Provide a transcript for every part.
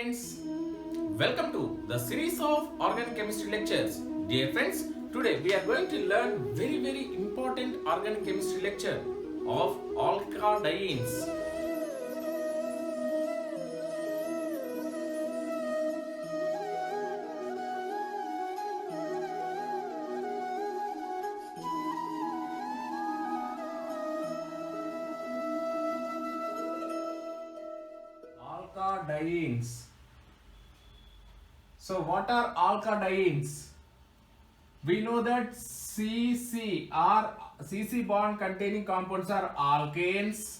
friends, welcome to the series of organic chemistry lectures. Dear friends, today we are going to learn very important organic chemistry lecture of Alkadienes. Alkadienes. So what are alkadienes? We know that CC bond containing compounds are alkanes.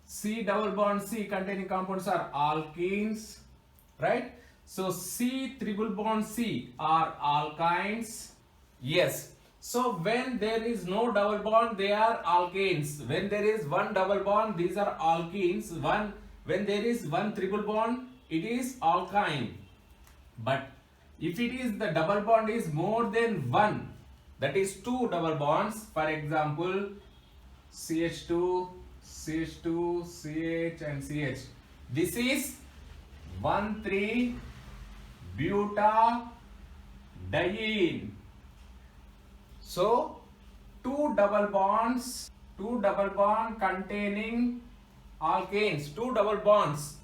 C double bond C containing compounds are alkenes, right? So C triple bond C are alkynes. Yes. So when there is no double bond, they are alkanes. When there is one double bond, these are alkenes. When there is one triple bond, it is alkyne. But if it is the double bond is more than one, that is two double bonds, for example CH2, CH2, CH and CH. This is 1,3-butadiene. So two double bond containing alkanes, two double bonds,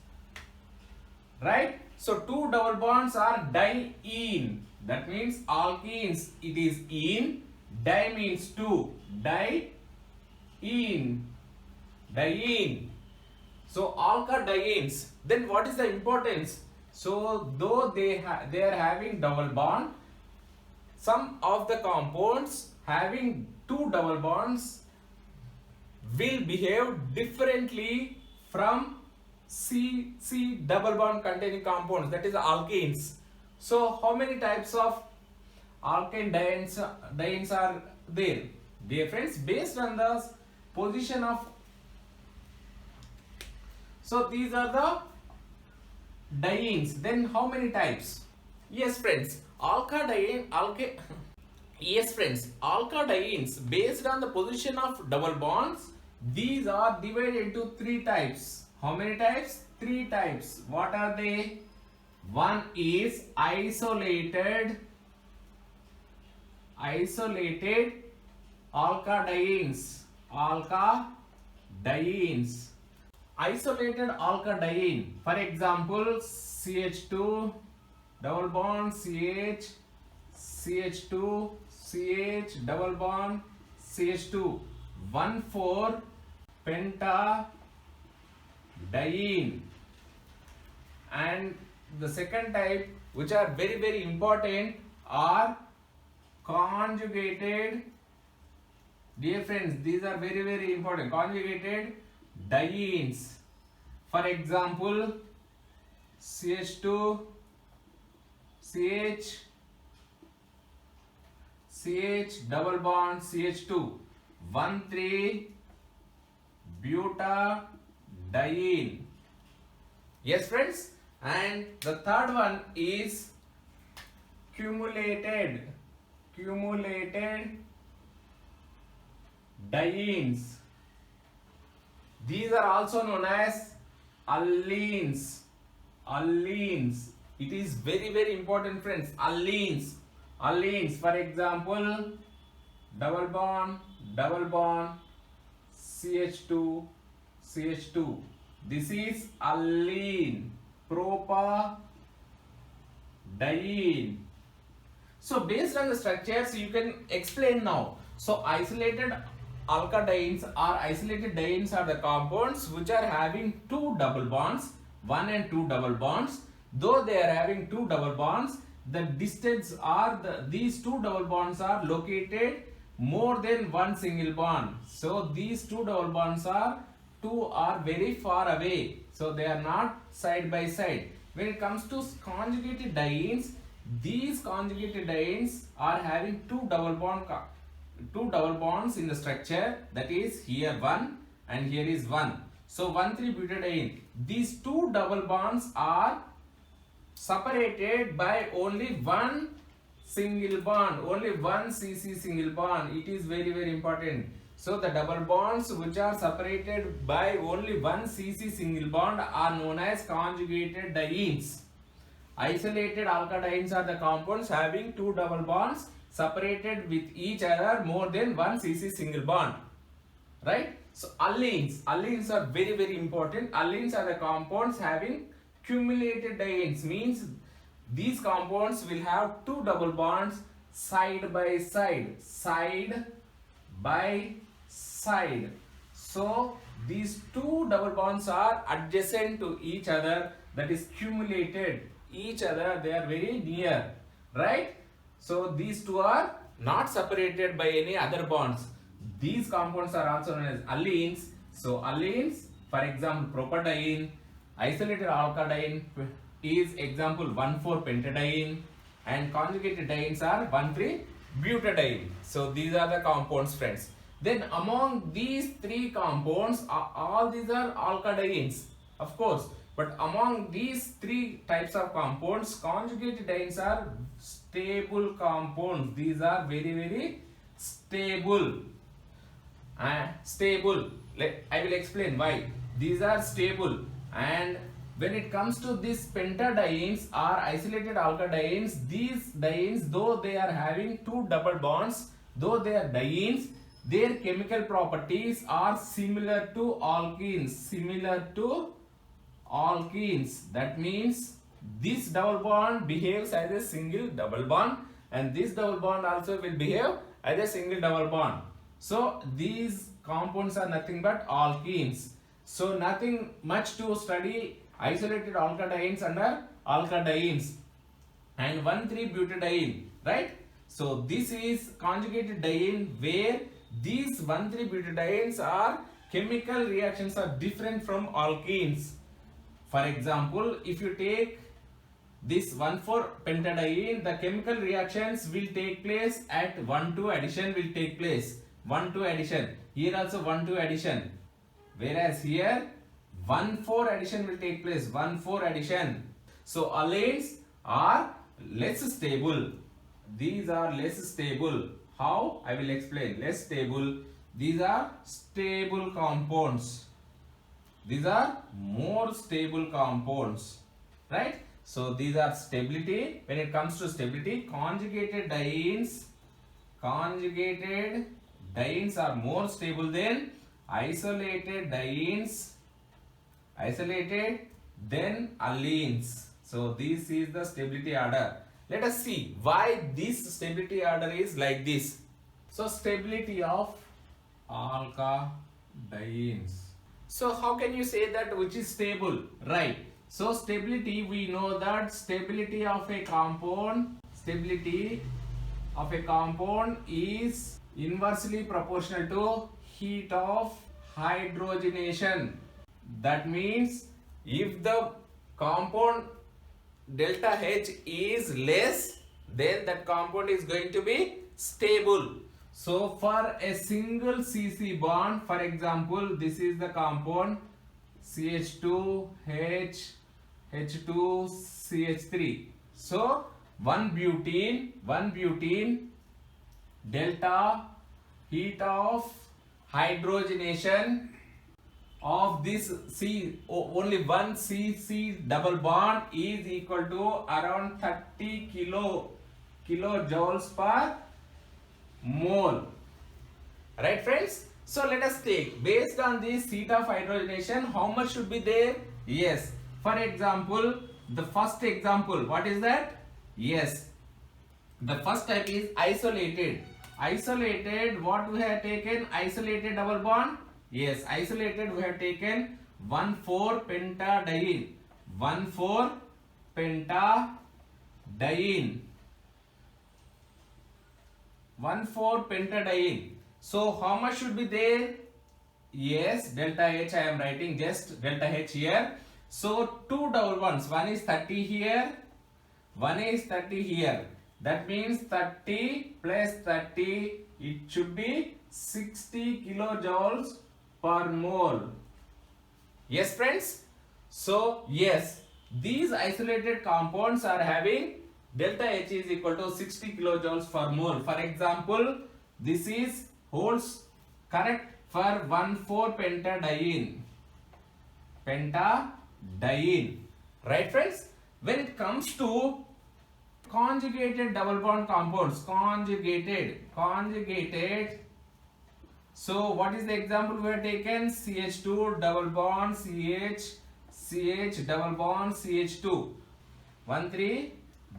right? So two double bonds are diene. That means alkenes, it is ene. Di means two. Diene. So alkadienes. Then what is the importance? So though they are having double bond, some of the compounds having two double bonds will behave differently from C double bond containing compounds, that is alkenes. So how many types of alkane dienes are there? Dear friends, based on the position of, so these are the dienes. Then how many types? Yes friends, alkadienes based on the position of double bonds, these are divided into three types. How many types? Three types. What are they? One is isolated alkadienes. Isolated alkadiene. For example, CH2 double bond CH, CH2 CH double bond CH2, 1,4-pentadiene. And the second type, which are very important, are conjugated. Dear friends, these are very important. Conjugated dienes. For example, CH2 CH, CH double bond CH2, 1,3-butadiene. Yes friends, and the third one is cumulated dienes. These are also known as allenes. It is very important friends. Allenes. For example, double bond CH2 CH2. This is allene. Propadiene. So based on the structures, you can explain now. So isolated alkadienes or isolated dienes are the compounds which are having two double bonds, one and two double bonds. Though they are having two double bonds, the distance are these two double bonds are located more than one single bond. So these two double bonds are very far away. So they are not side by side. When it comes to conjugated dienes, these conjugated dienes are having two double bonds in the structure. That is here one and here is one. So 1,3-butadiene. These two double bonds are separated by only one single bond, only one CC single bond. It is very important. So the double bonds which are separated by only one CC single bond are known as conjugated dienes. Isolated alkadienes are the compounds having two double bonds separated with each other more than one cc single bond. Right? So allenes are very important. Allenes are the compounds having cumulated dienes, means these compounds will have two double bonds side by side. So these two double bonds are adjacent to each other, that is cumulated each other, they are very near, right? So these two are not separated by any other bonds. These compounds are also known as allenes. So allenes, for example, propadiene, isolated alkadiene is example 1,4-pentadiene, and conjugated dienes are 1,3-butadiene. So these are the compounds, friends. Then among these three compounds, all these are alkadienes, of course. But among these three types of compounds, conjugated dienes are stable compounds. These are very stable. Stable. I will explain why. These are stable. And when it comes to these pentadienes or isolated alkadienes, these dienes, though they are having two double bonds, though they are dienes, their chemical properties are similar to alkenes. That means this double bond behaves as a single double bond, and this double bond also will behave as a single double bond. So these compounds are nothing but alkenes. So nothing much to study isolated alkadienes under alkadienes. And 1,3-butadiene, right? So this is conjugated diene, where these 1,3-butadienes are chemical reactions are different from alkenes. For example, if you take this 1,4-pentadiene, the chemical reactions will take place at 1,2 addition will take place. 1,2 addition. Here also 1,2 addition. Whereas here 1,4 addition will take place. 1,4 addition. So allenes are less stable. These are less stable. How? I will explain. Less stable. These are stable compounds. These are more stable compounds. Right? So these are stability. When it comes to stability, conjugated dienes are more stable than isolated dienes, then allenes. So this is the stability order. Let us see why this stability order is like this. So stability of alkadienes. So how can you say that which is stable? Right. So stability, we know that stability of a compound is inversely proportional to heat of hydrogenation. That means if the compound delta H is less, then that compound is going to be stable. So for a single CC bond, for example, this is the compound CH2, H, H2, CH3. So one butene, delta heat of hydrogenation of this only one CC double bond is equal to around 30 kilojoules per mole. Right, friends? So let us take, based on this heat of hydrogenation, how much should be there? Yes. For example, the first example, what is that? Yes. The first type is isolated. Isolated, what we have taken? Isolated double bond? Yes, isolated we have taken 1,4-pentadiene. 1,4-pentadiene. 1,4-pentadiene. So how much should be there? Yes, delta H I am writing, just delta H here. So two double bonds, one is 30 here, one is 30 here. That means 30 plus 30, it should be 60 kilojoules per mole. Yes, friends? So yes, these isolated compounds are having delta H is equal to 60 kilojoules per mole. For example, this is holds correct for 1,4-pentadiene. Right, friends? When it comes to conjugated double bond compounds, conjugated. So what is the example we have taken? CH2 double bond CH double bond CH2 1,3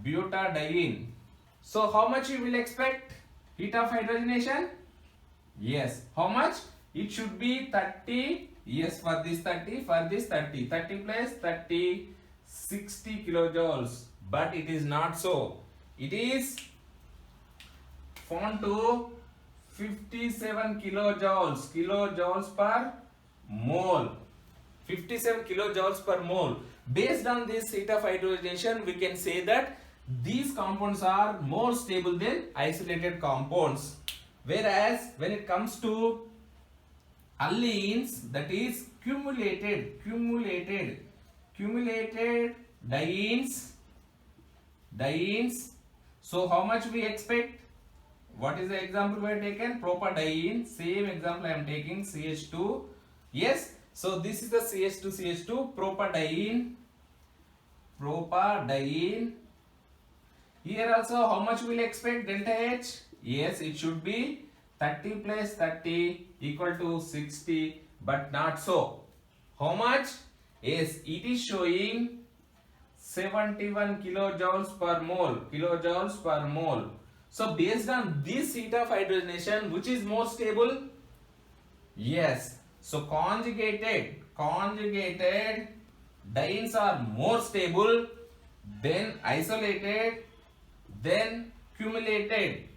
butadiene. So how much you will expect heat of hydrogenation? Yes. How much? It should be 30. Yes, for this 30, for this 30. 30 plus 30, 60 kilojoules. But it is not so. It is found to 57 kilojoules per mole. 57 kilojoules per mole. Based on this heat of hydrogenation, we can say that these compounds are more stable than isolated compounds. Whereas when it comes to alkenes, that is cumulated dienes. So how much we expect? What is the example we have taken? Propadiene. Same example I am taking, CH2. Yes. So this is the CH2 propadiene. Here also how much will expect delta H? Yes, it should be 30 plus 30 equal to 60, but not so. How much? Yes, it is showing 71 kilojoules per mole. So based on this heat of hydrogenation, which is more stable? Yes. So conjugated dienes are more stable than isolated, then cumulated.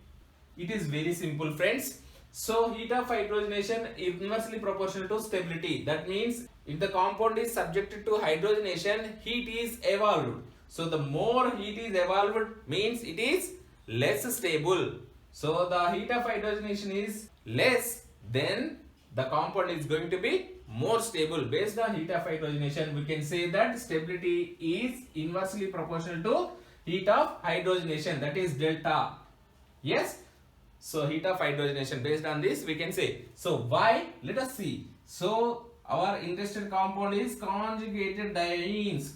It is very simple, friends. So heat of hydrogenation is inversely proportional to stability. That means if the compound is subjected to hydrogenation, heat is evolved. So the more heat is evolved means it is less stable. So the heat of hydrogenation is less, then the compound is going to be more stable. Based on heat of hydrogenation, we can say that stability is inversely proportional to heat of hydrogenation, that is delta. Yes. So heat of hydrogenation, based on this we can say. So why? Let us see. So our interested compound is conjugated dienes.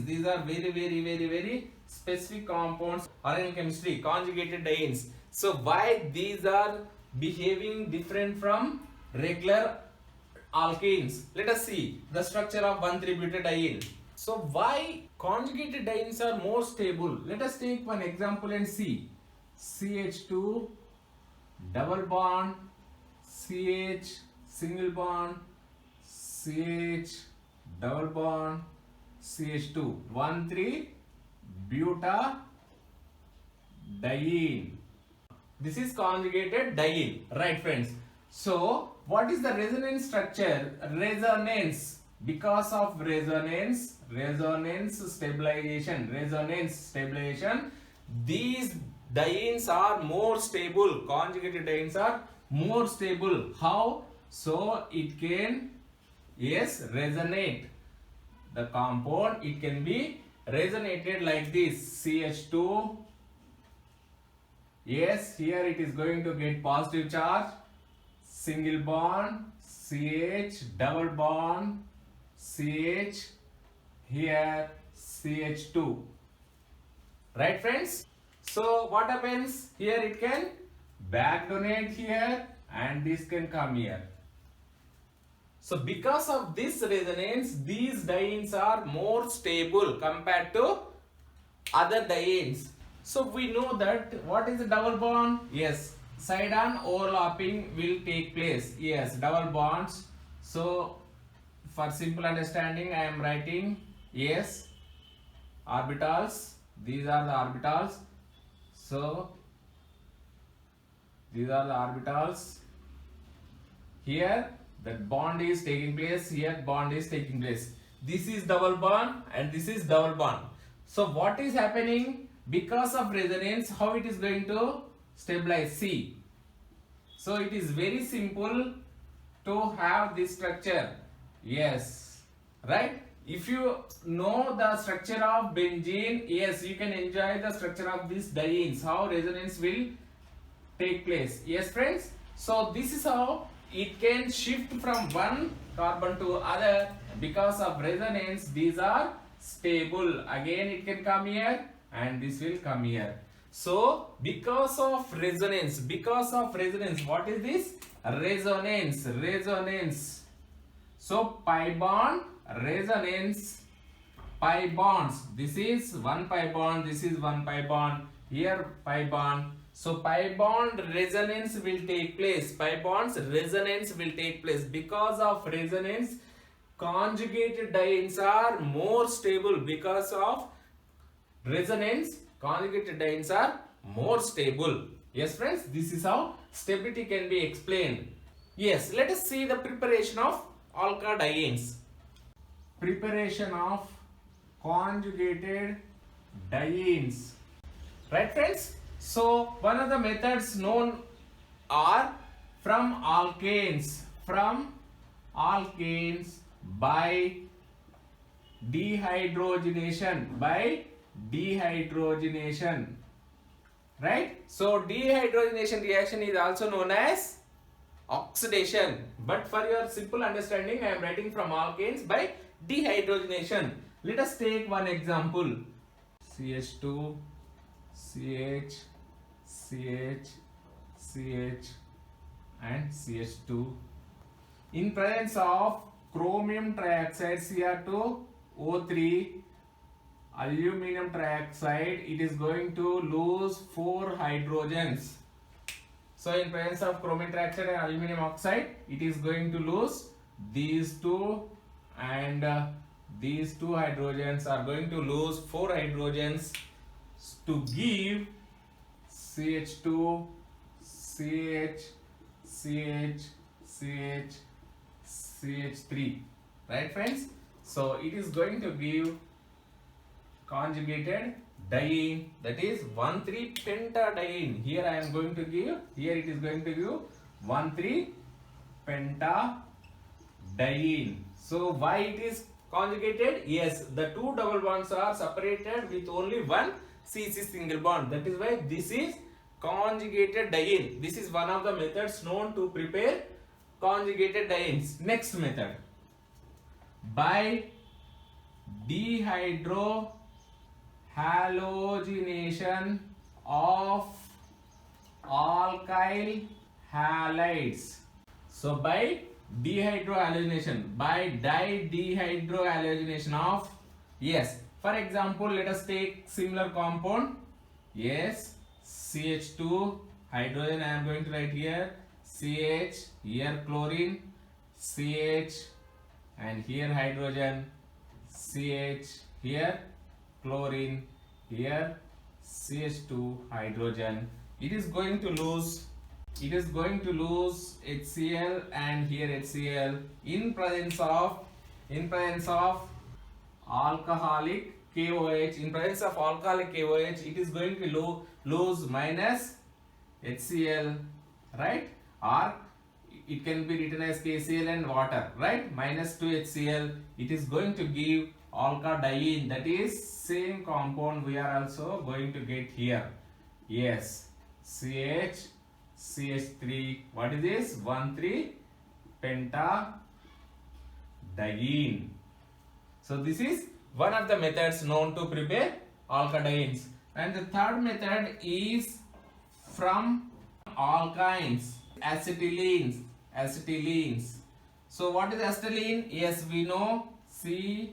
These are very specific compounds organic chemistry. Conjugated dienes. So why these are behaving different from regular alkenes? Let us see the structure of 1,3-butadiene. So why conjugated dienes are more stable? Let us take one example and see. CH2 double bond CH single bond CH double bond CH2 1,3-butadiene. This is conjugated diene, right, friends? So what is the resonance structure? Resonance. Because of resonance stabilization, these dienes are more stable. Conjugated dienes are more stable. How? So it can, yes, resonate. The compound, it can be resonated like this. CH2. Yes, here it is going to get positive charge. Single bond CH, double bond CH, here CH2. Right, friends? So what happens? Here it can back donate here and this can come here. So because of this resonance, these dienes are more stable compared to other dienes. So we know that what is a double bond? Yes, side-on overlapping will take place. Yes, double bonds. So for simple understanding, I am writing, yes, orbitals. These are the orbitals. So these are the orbitals. Here that bond is taking place. Here bond is taking place. This is double bond and this is double bond. So what is happening? Because of resonance, how it is going to stabilize? See. So it is very simple to have this structure. Yes, right? If you know the structure of benzene, yes, you can enjoy the structure of these dienes, how resonance will take place. Yes, friends. So this is how it can shift from one carbon to other. Because of resonance, these are stable. Again it can come here and this will come here. So because of resonance, what is this? Resonance. So pi bond, resonance, pi bonds. This is one pi bond, this is one pi bond, here pi bond. So pi bond resonance will take place. Pi bonds resonance will take place. Because of resonance, conjugated dienes are more stable. Because of resonance, conjugated dienes are more stable. Yes friends, this is how stability can be explained. Yes, let us see the preparation of alkadienes. Preparation of conjugated dienes. Right friends? So one of the methods known are from alkanes by dehydrogenation, right? So dehydrogenation reaction is also known as oxidation, but for your simple understanding I am writing from alkanes by dehydrogenation. Let us take one example. CH2, CH, CH, CH and CH2. In presence of chromium trioxide Cr2O3, aluminum trioxide, it is going to lose 4 hydrogens. So in presence of chromium trioxide and aluminum oxide, it is going to lose these two, and these 2 hydrogens are going to lose 4 hydrogens to give CH2, CH, CH, CH, CH3. Right friends? So it is going to give conjugated diene, that is 1,3-pentadiene. Here I am going to give, here it is going to give 1,3-pentadiene. So why it is conjugated? Yes, the 2 double bonds are separated with only one CC single bond. That is why this is conjugated diene. This is one of the methods known to prepare conjugated dienes. Next method, by dehydrohalogenation of alkyl halides. So by dehydrohalogenation, by dihydrohalogenation of, yes, for example, let us take similar compound. Yes, CH2 hydrogen I am going to write here, CH, here chlorine, CH, and here hydrogen, CH, here chlorine, here CH2 hydrogen. It is going to lose HCl and here HCl in presence of alcoholic KOH. In presence of alcoholic KOH, it is going to lose minus HCl, right? Or it can be written as KCl and water, right? Minus 2 HCl. It is going to give alkadiene. That is same compound we are also going to get here. Yes, CH, CH3. What is this? 1,3-pentadiene. So this is one of the methods known to prepare alkadienes. And the third method is from alkynes, acetylenes. So what is acetylene? Yes, we know CH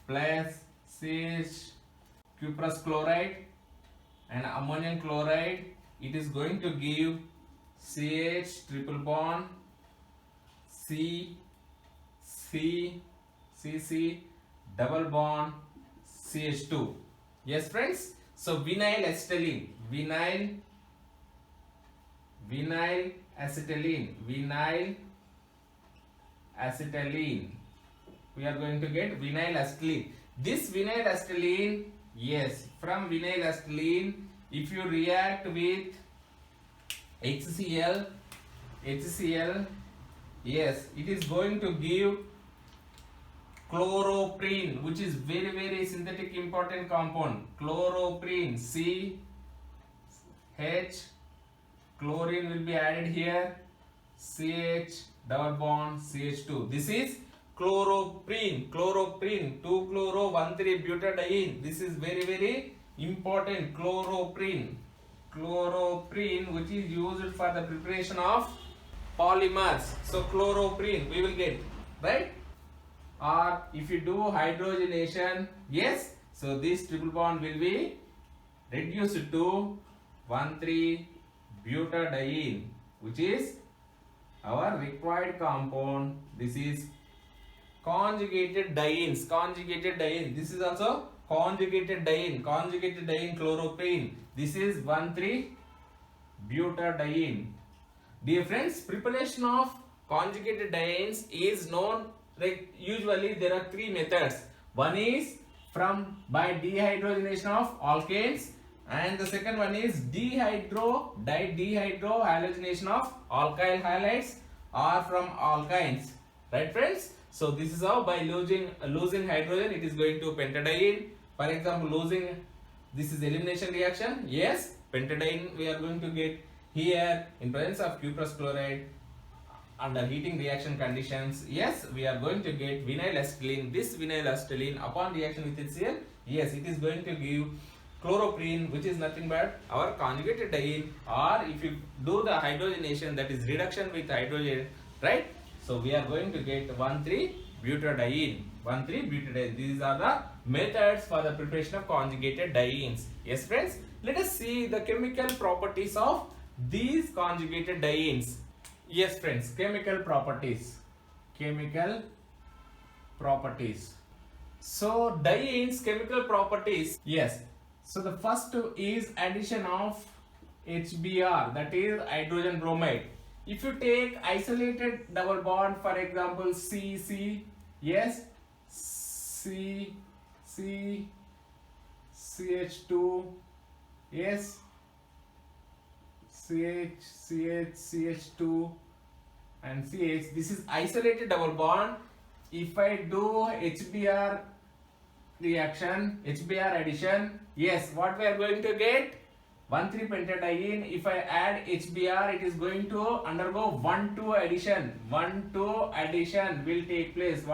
plus CH cuprous chloride and ammonium chloride. It is going to give CH triple bond C double bond CH2. Yes friends, so vinyl acetylene, vinyl acetylene, we are going to get vinyl acetylene. This vinyl acetylene, yes, from vinyl acetylene, if you react with HCl, yes, it is going to give chloroprene, which is very synthetic important compound. Chloroprene, CH, chlorine will be added here, CH double bond CH2. This is chloroprene, 2-chloro-1,3-butadiene. This is very, very important. Chloroprene, which is used for the preparation of polymers. So chloroprene we will get, right? Or if you do hydrogenation, yes, so this triple bond will be reduced to 1,3-butadiene, which is our required compound. This is conjugated dienes. This is also conjugated diene. Chloroprene. This is 1,3-butadiene. Dear friends, preparation of conjugated dienes is known, like usually there are three methods. One is by dehydrogenation of alkanes, and the second one is dehydrohalogenation of alkyl halides or from alkynes, right friends? So this is how by losing hydrogen it is going to pentadiene. For example, this is elimination reaction. Yes, pentadiene we are going to get here in presence of cuprous chloride under heating reaction conditions. Yes, we are going to get vinyl acetylene. This vinyl acetylene upon reaction with HCl, yes, it is going to give chloroprene, which is nothing but our conjugated diene. Or if you do the hydrogenation, that is reduction with hydrogen, right? So we are going to get 1,3-butadiene. These are the methods for the preparation of conjugated dienes. Yes friends, let us see the chemical properties of these conjugated dienes. Yes friends, chemical properties. So dienes chemical properties. Yes. So the first is addition of HBr, that is hydrogen bromide. If you take isolated double bond, for example CC, yes, CH2, yes, CH2 and CH. This is isolated double bond. If I do HBr addition, yes, what we are going to get? 1,3-pentadiene. If I add HBr, it is going to undergo 1,2 addition. 1,2 addition will take place.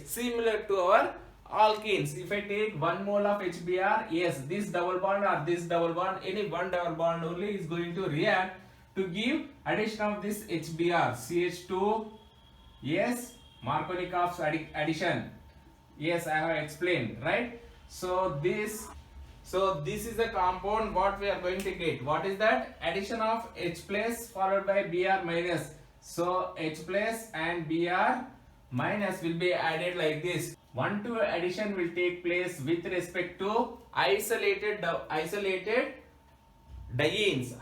Similar to our alkenes. If I take 1 mole of HBr, yes, this double bond or this double bond, any one double bond only is going to react to give addition of this HBr, CH2, yes, Markovnikov's addition. Yes, I have explained, right? So this is the compound what we are going to get. What is that? Addition of H plus followed by Br minus. So H plus and Br minus will be added like this. 1,2 addition will take place with respect to isolated dienes.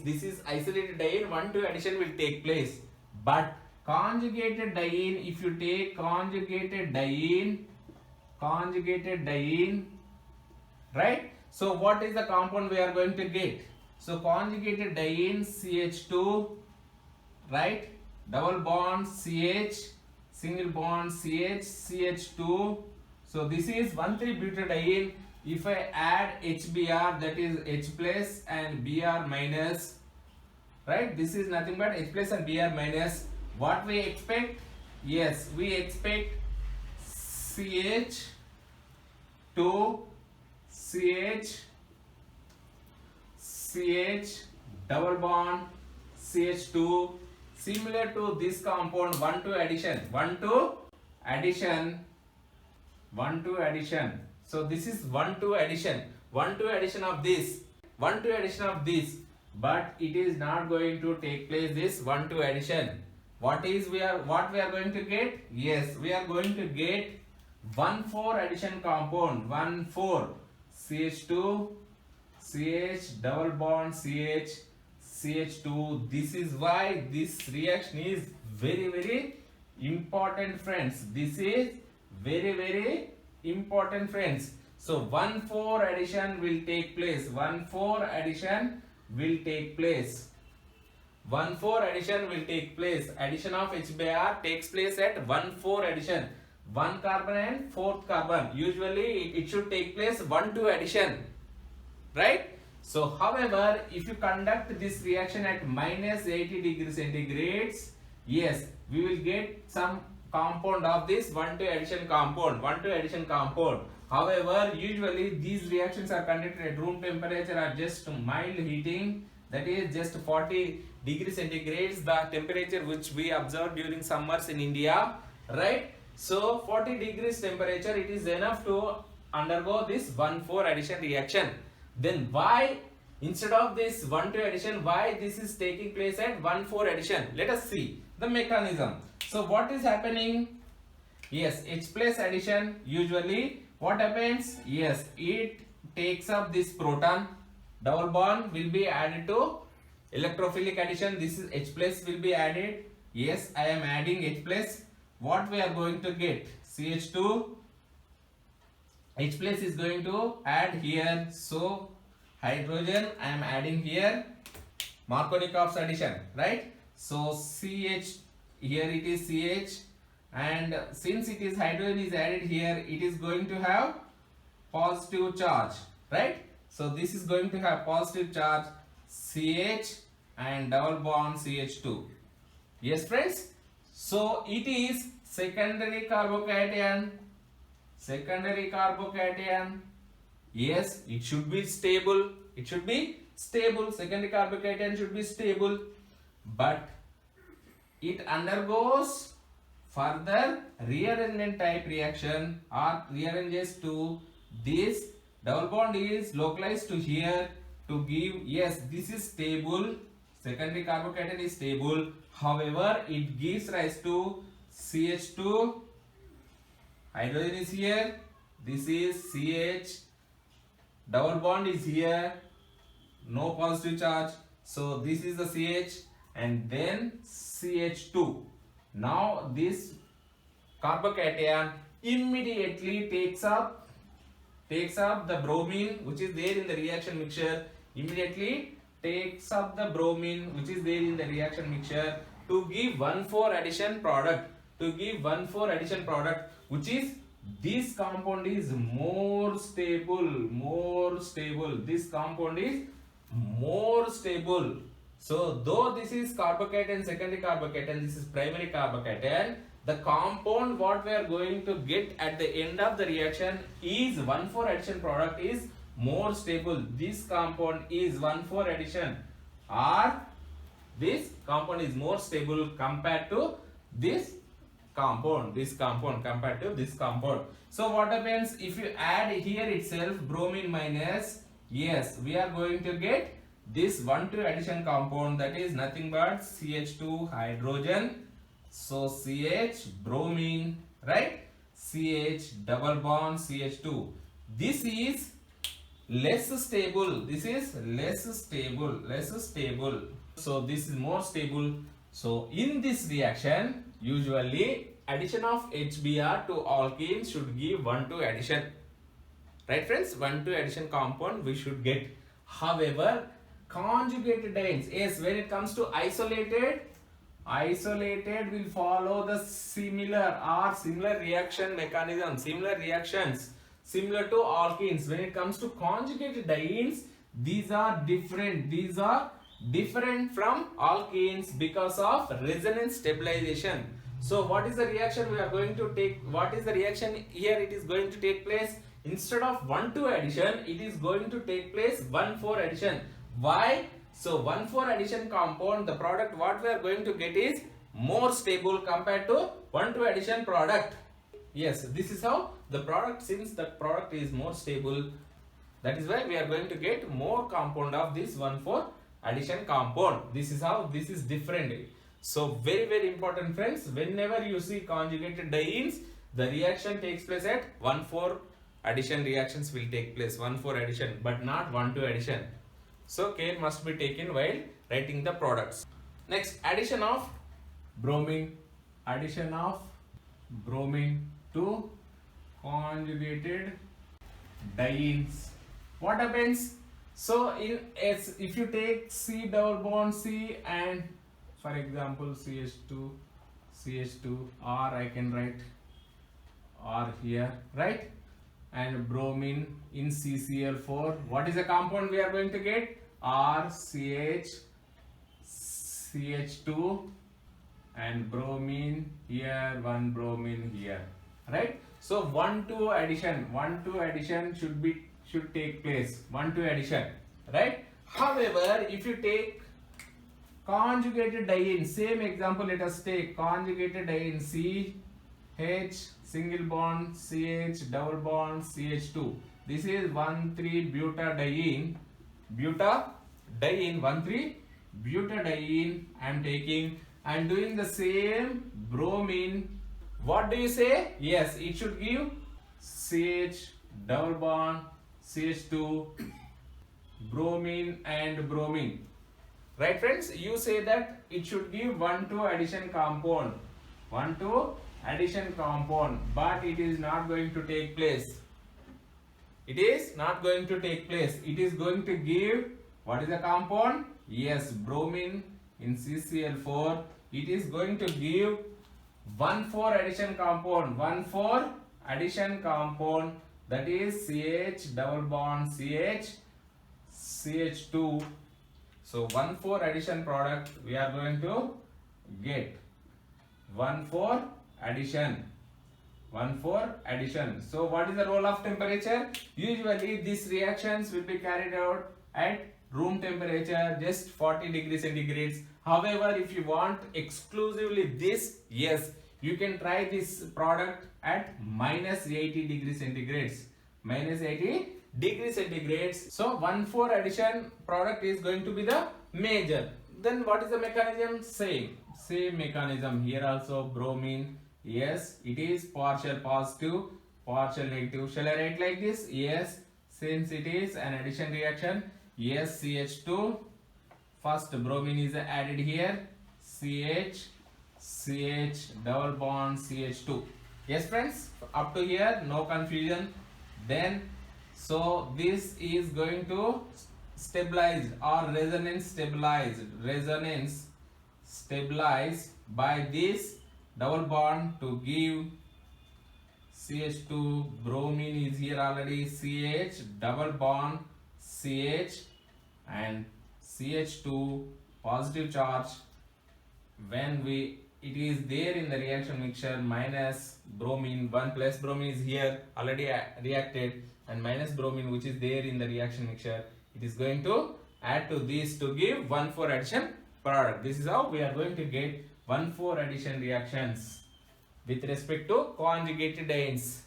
This is isolated diene. 1,2 addition will take place. But conjugated diene, if you take conjugated diene, right? So what is the compound we are going to get? So conjugated diene CH2, right? Double bond CH, single bond CH, CH2. So this is 1,3-butadiene. If I add HBr, that is H plus and Br minus, right? This is nothing but H plus and Br minus. What we expect? Yes, we expect CH2, CH, double bond, CH2, similar to this compound, 1,2 addition. So this is 1,2 addition. 1,2 addition of this. But it is not going to take place, this 1,2 addition. What we are going to get? Yes, we are going to get 1,4 addition compound. 1,4 CH2, CH, double bond CH, CH2. This is why this reaction is very, very important, friends. This is very, very important, friends. So 1,4 addition will take place. 1,4 addition will take place. 1,4 addition will take place. Addition of HBr takes place at 1,4 addition. 1 carbon and 4th carbon. Usually it should take place 1,2 addition, right? So however, if you conduct this reaction at -80 degrees centigrade, yes, we will get some compound of this 1,2 addition compound, 1,2 addition compound. However, usually these reactions are conducted at room temperature or just mild heating, that is just 40 degrees centigrade, the temperature which we observe during summers in India, right? So 40 degrees temperature, it is enough to undergo this 1,4 addition reaction. Then why instead of this 1,2 addition, why this is taking place at 1,4 addition? Let us see the mechanism. So what is happening? Yes, H plus addition, usually what happens? Yes, it takes up this proton, double bond will be added to electrophilic addition. This is H plus will be added. Yes, I am adding H plus. What we are going to get? CH2. H plus is going to add here. So hydrogen I am adding here. Markovnikov's addition, right? So CH, here it is CH, and since it is hydrogen is added here, it is going to have positive charge, right? So this is going to have positive charge CH and double bond CH2. Yes friends, so it is secondary carbocation. Secondary carbocation, yes, it should be stable. It should be stable. Secondary carbocation should be stable, but it undergoes further rearrangement type reaction or rearranges to this. Double bond is localized to here to give, yes, this is stable. Secondary carbocation is stable. However, it gives rise to CH2. Hydrogen is here. This is CH. Double bond is here. No positive charge. So this is the CH and then CH2. Now this carbocation immediately takes up the bromine which is there in the reaction mixture. Immediately takes up the bromine which is there in the reaction mixture to give 1,4 addition product. To give 1,4 addition product, which is this compound is more stable. This compound is more stable. So though this is carbocation, secondary carbocation, this is primary carbocation, the compound what we are going to get at the end of the reaction is 1,4 addition product is more stable. This compound is 1,4 addition, or this compound is more stable compared to this compound, compared to this compound. So what happens if you add here itself bromine minus, yes, we are going to get this 1,2 addition compound, that is nothing but CH2 hydrogen. So CH bromine, right? CH double bond CH2. This is less stable. This is less stable. So this is more stable. So in this reaction, usually addition of HBr to alkenes should give 1,2 addition. Right friends? 1,2 addition compound we should get. However, conjugated dienes, yes, when it comes to isolated will follow the similar reaction mechanism, similar reactions, similar to alkenes. When it comes to conjugated dienes, these are different. These are different from alkenes because of resonance stabilization. So what is the reaction we are going to take? What is the reaction here? It is going to take place, instead of 1,2 addition, it is going to take place 1,4 addition. Why? So 1,4 addition compound, the product what we are going to get is more stable compared to 1,2 addition product. Yes, this is how the product, since the product is more stable, that is why we are going to get more compound of this 1,4 addition compound. This is how this is different. So very important friends, whenever you see conjugated dienes, the reaction takes place at 1,4 addition reactions will take place, 1,4 addition, but not 1,2 addition. So care must be taken while writing the products. Next, addition of bromine to conjugated dienes. What happens? So if you take C double bond C and for example CH2 or I can write R here, right? And bromine in CCl4, what is the compound we are going to get? RCH CH2 and bromine here, one bromine here, right? So 1,2 addition, 1,2 addition should take place, 1,2 addition, right? However, if you take conjugated diene, same example, let us take conjugated diene CH single bond CH double bond CH2. This is 1,3-butadiene, butadiene, 1,3-butadiene. I am taking. I am doing the same bromine. What do you say? Yes, it should give CH double bond CH2, bromine and bromine. Right, friends? You say that it should give 1,2 addition compound, 1,2 addition compound, but it is not going to take place. It is not going to take place. It is going to give, what is the compound? Yes, bromine in CCl4. It is going to give 1,4 addition compound, 1,4 addition compound, that is CH double bond CH, CH2. So 1,4 addition product we are going to get, 1,4 addition, 1,4 addition. So what is the role of temperature? Usually these reactions will be carried out at room temperature, just 40 degrees centigrade. However, if you want exclusively this, yes, you can try this product at minus 80 degrees centigrade, minus 80 degrees centigrade. So 1,4 addition product is going to be the major. Then what is the mechanism? Same mechanism here also. Bromine, yes, it is partial positive, partial negative. Shall I write like this? Yes, since it is an addition reaction, yes, CH2, first bromine is added here, CH double bond CH2. Yes, friends, up to here no confusion. Then so this is going to stabilize or resonance stabilize by this double bond to give CH2, bromine is here already, CH double bond CH and CH2 positive charge. When it is there in the reaction mixture, minus bromine, 1 plus bromine is here already reacted, and minus bromine which is there in the reaction mixture, it is going to add to this to give 1,4 addition product. This is how we are going to get 1,4 addition reactions with respect to conjugated dienes.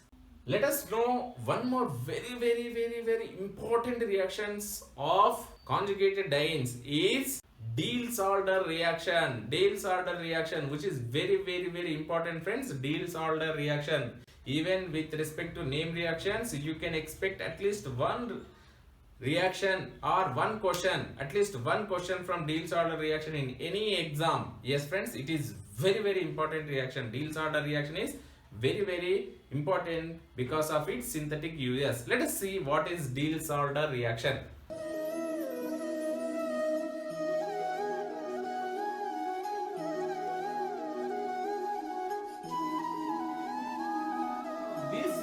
Let us know one more very important reactions of conjugated dienes is Diels-Alder reaction. Diels-Alder reaction, which is very important, friends. Diels-Alder reaction. Even with respect to name reactions, you can expect at least one reaction or one question, at least one question from Diels-Alder reaction in any exam. Yes, friends, it is very important reaction. Diels-Alder reaction is very important because of its synthetic uses. Let us see what is Diels-Alder reaction.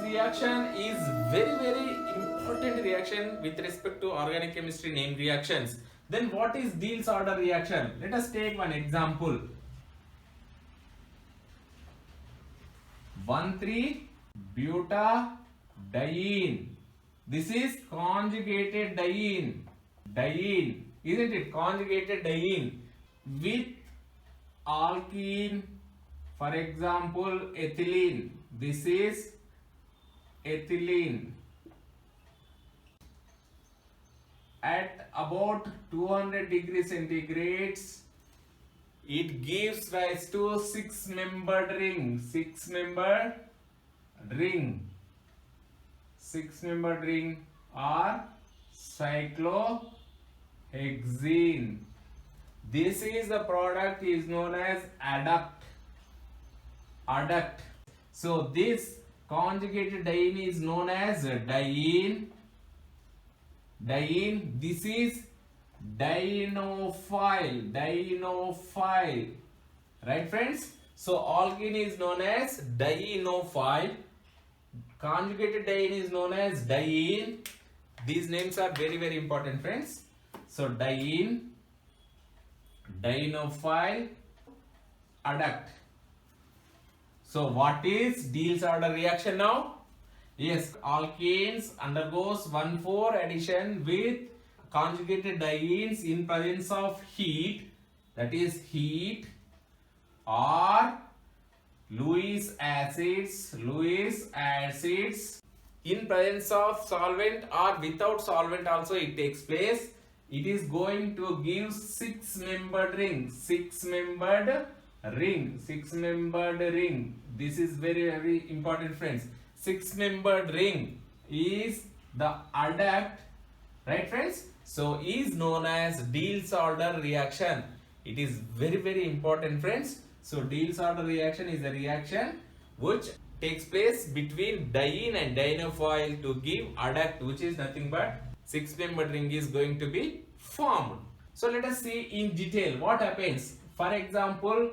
Reaction is very important reaction with respect to organic chemistry name reactions. Then what is Diels-Alder reaction? Let us take one example. 1,3-butadiene. This is conjugated diene, isn't it? Conjugated diene with alkene, for example ethylene. This is ethylene. At about 200 degrees centigrade, it gives rise to 6-membered ring. 6-membered ring or cyclohexene. This is the product is known as adduct. So this conjugated diene is known as diene. This is dienophile. Right, friends? So alkene is known as dienophile. Conjugated diene is known as diene. These names are very important, friends. So diene, dienophile, adduct. So what is Diels order reaction now? Yes, alkanes undergoes 1,4 addition with conjugated dienes in presence of heat, that is heat, or Lewis acids in presence of solvent or without solvent also it takes place. It is going to give six-membered ring. This is very, very important, friends. Six-membered ring is the adduct, right, friends? So is known as Diels-Alder reaction. It is very, very important, friends. So Diels-Alder reaction is a reaction which takes place between diene and dienophile to give adduct, which is nothing but six-membered ring is going to be formed. So let us see in detail what happens. For example,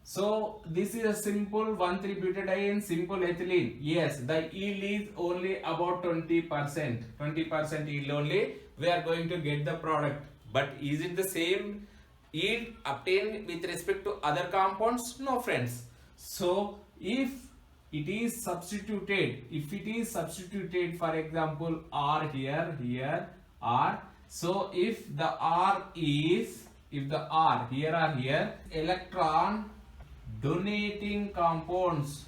so this is a simple 1,3-butadiene, simple ethylene. Yes, the yield is only about 20%. 20% yield only. We are going to get the product. But is it the same yield obtained with respect to other compounds? No, friends. So if it is substituted, for example, R here, R. So if the R is, here, electron donating compounds,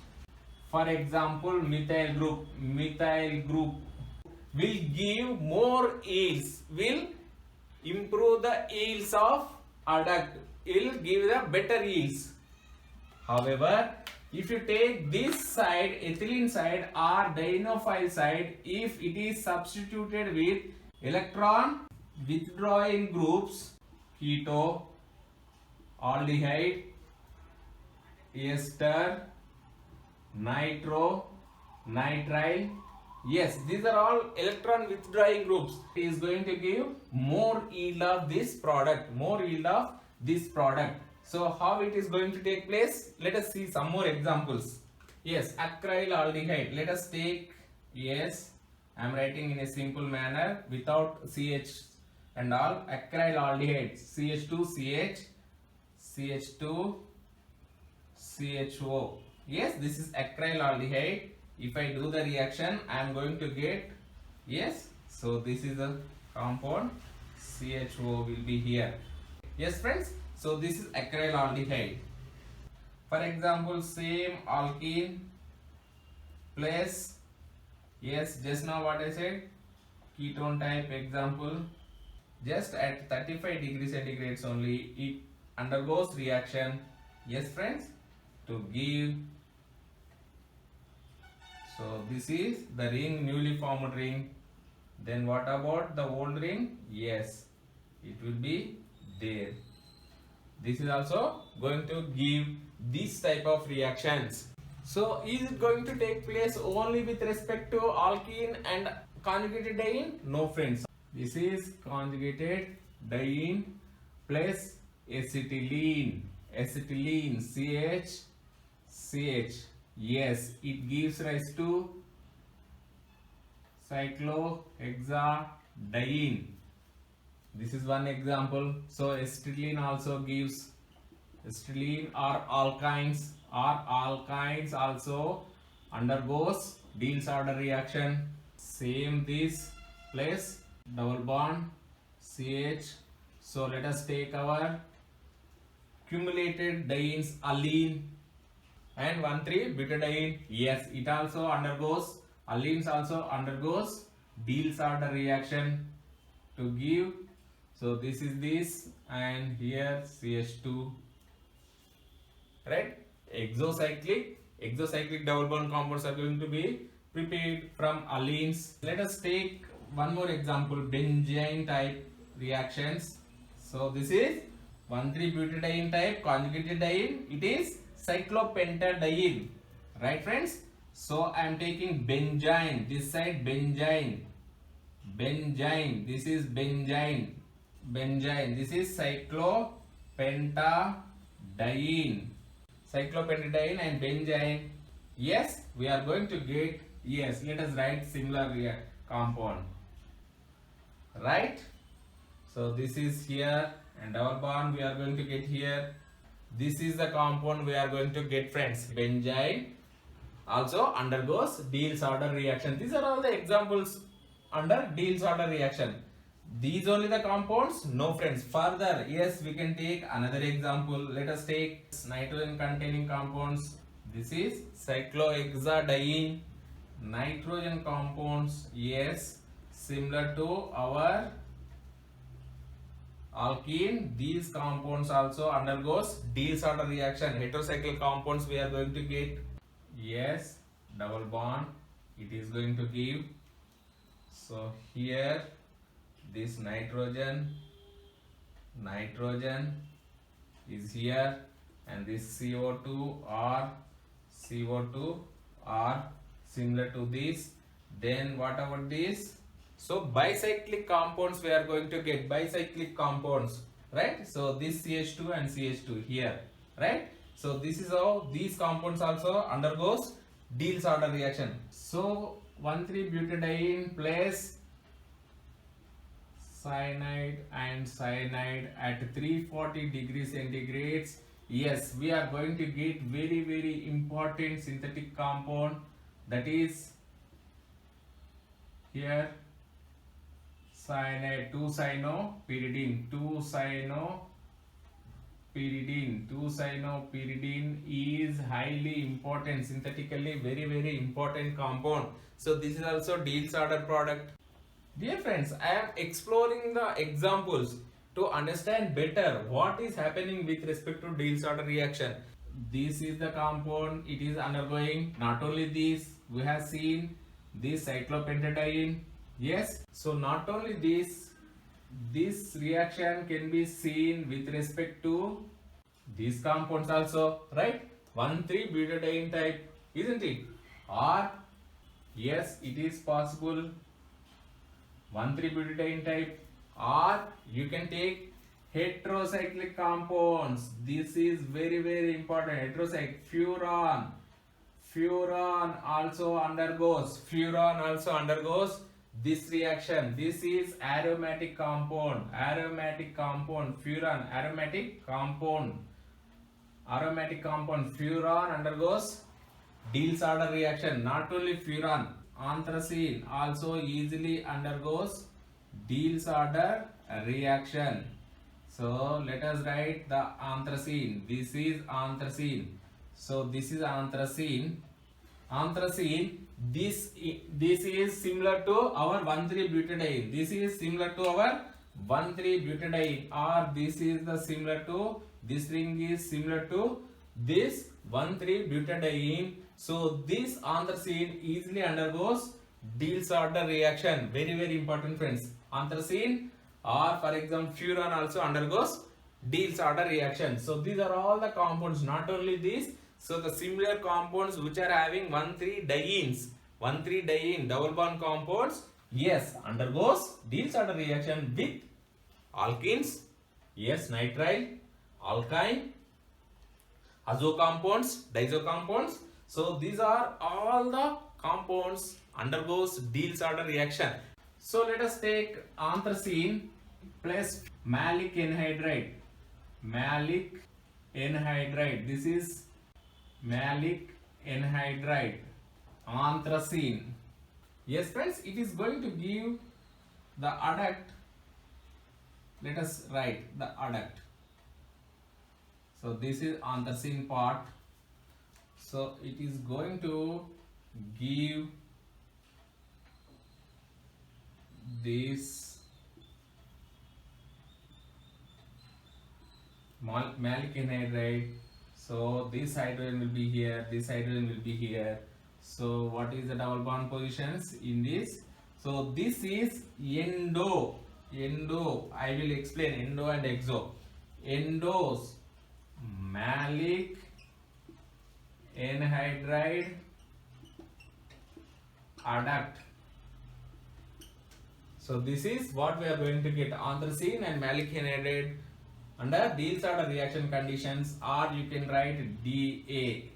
for example, methyl group will give more yields, will improve the yields of adduct, will give the better yields. However, if you take this side, ethylene side or dienophile side, if it is substituted with electron withdrawing groups, keto, aldehyde, ester, nitro, nitrile. Yes, these are all electron withdrawing groups. It is going to give more yield of this product, So how it is going to take place? Let us see some more examples. Yes, acryl aldehyde. Let us take, yes, I am writing in a simple manner without CH and all. Acryl aldehyde, CH2CH, CH2, CHO. Yes, this is acryl aldehyde. If I do the reaction, I am going to get, yes, so this is the compound, CHO will be here. Yes, friends, so this is acryl aldehyde. For example, same alkene plus, yes, just now what I said, ketone type example, just at 35 degrees centigrade only, it undergoes reaction, yes, friends, to give. So this is the ring, newly formed ring. Then what about the old ring? Yes, it will be there. This is also going to give this type of reactions. So is it going to take place only with respect to alkene and conjugated diene? No, friends. This is conjugated diene plus acetylene, CH. Yes, it gives rise to cyclohexadiene. This is one example. So acetylene also gives, acetylene or alkynes also undergoes Diels order reaction. Same this plus double bond CH. So let us take our cumulated dienes, allene and 1,3-butadiene. Yes, it also undergoes, allenes also undergoes Diels order reaction to give. So this is this, and here CH2, right? Exocyclic double bond compounds are going to be prepared from allenes. Let us take one more example, benzene type reactions. So this is 1,3-butadiene type conjugated diene. It is cyclopentadiene, right, friends? So I am taking benzene, this side benzene, this is benzene, this is cyclopentadiene and benzene. Yes, we are going to get, yes, let us write similar compound, right? So this is here, and double bond we are going to get here. This is the compound we are going to get, friends. Benzene also undergoes Diels order reaction. These are all the examples under Diels order reaction. These only the compounds? No, friends. Further, yes, we can take another example. Let us take nitrogen containing compounds. This is cyclohexadiene. Nitrogen compounds, yes, similar to our alkene. These compounds also undergoes Diels order reaction. Heterocycle compounds we are going to get, yes, double bond it is going to give. So here this nitrogen is here, and this CO2 are similar to this. Then what about this? So bicyclic compounds we are going to get, bicyclic compounds, right? So this CH2 and CH2 here, right? So this is how these compounds also undergoes Diels order reaction. So 1,3-butadiene plus cyanide and cyanide at 340 degrees centigrades. Yes, we are going to get very important synthetic compound, that is here cyanide, 2-cyanopyridine. 2-cyanopyridine is highly important, synthetically very important compound. So this is also Diels order product. Dear friends, I am exploring the examples to understand better what is happening with respect to Diels order reaction. This is the compound, it is undergoing. Not only this, we have seen this cyclopentadiene. Yes, so not only this reaction can be seen with respect to these compounds also, right? 1,3-butadiene type, isn't it? Or yes, it is possible 1,3-butadiene type, or you can take heterocyclic compounds. This is very important. Heterocyclic. Furan also undergoes this reaction. This is aromatic compound. Furan, aromatic compound. Furan undergoes Diels order reaction. Not only furan, anthracene also easily undergoes Diels order reaction. So let us write the anthracene. This is anthracene. So this is anthracene. This is similar to our 1,3-butadiene. This is similar to our 1,3-butadiene, or this is the similar to, this ring is similar to this 1,3-butadiene. So this anthracene easily undergoes Diels order reaction. Very important, friends. Anthracene, or for example furan, also undergoes Diels order reaction. So these are all the compounds, not only these. So the similar compounds which are having 1,3-diene double bond compounds, yes, undergoes Diels order reaction with alkenes, yes, nitrile, alkyne, azo compounds, diazo compounds. So these are all the compounds undergoes Diels order reaction. So let us take anthracene plus malic anhydride. This is malic anhydride, anthracene. Yes, friends, it is going to give the adduct. Let us write the adduct. So this is anthracene part. So it is going to give this malic anhydride. So this hydrogen will be here, this hydrogen will be here. So what is the double bond positions in this? So this is endo. I will explain endo and exo. Endos, malic anhydride adduct. So this is what we are going to get, anthracene and malic anhydride under Diels order reaction conditions, or you can write DA.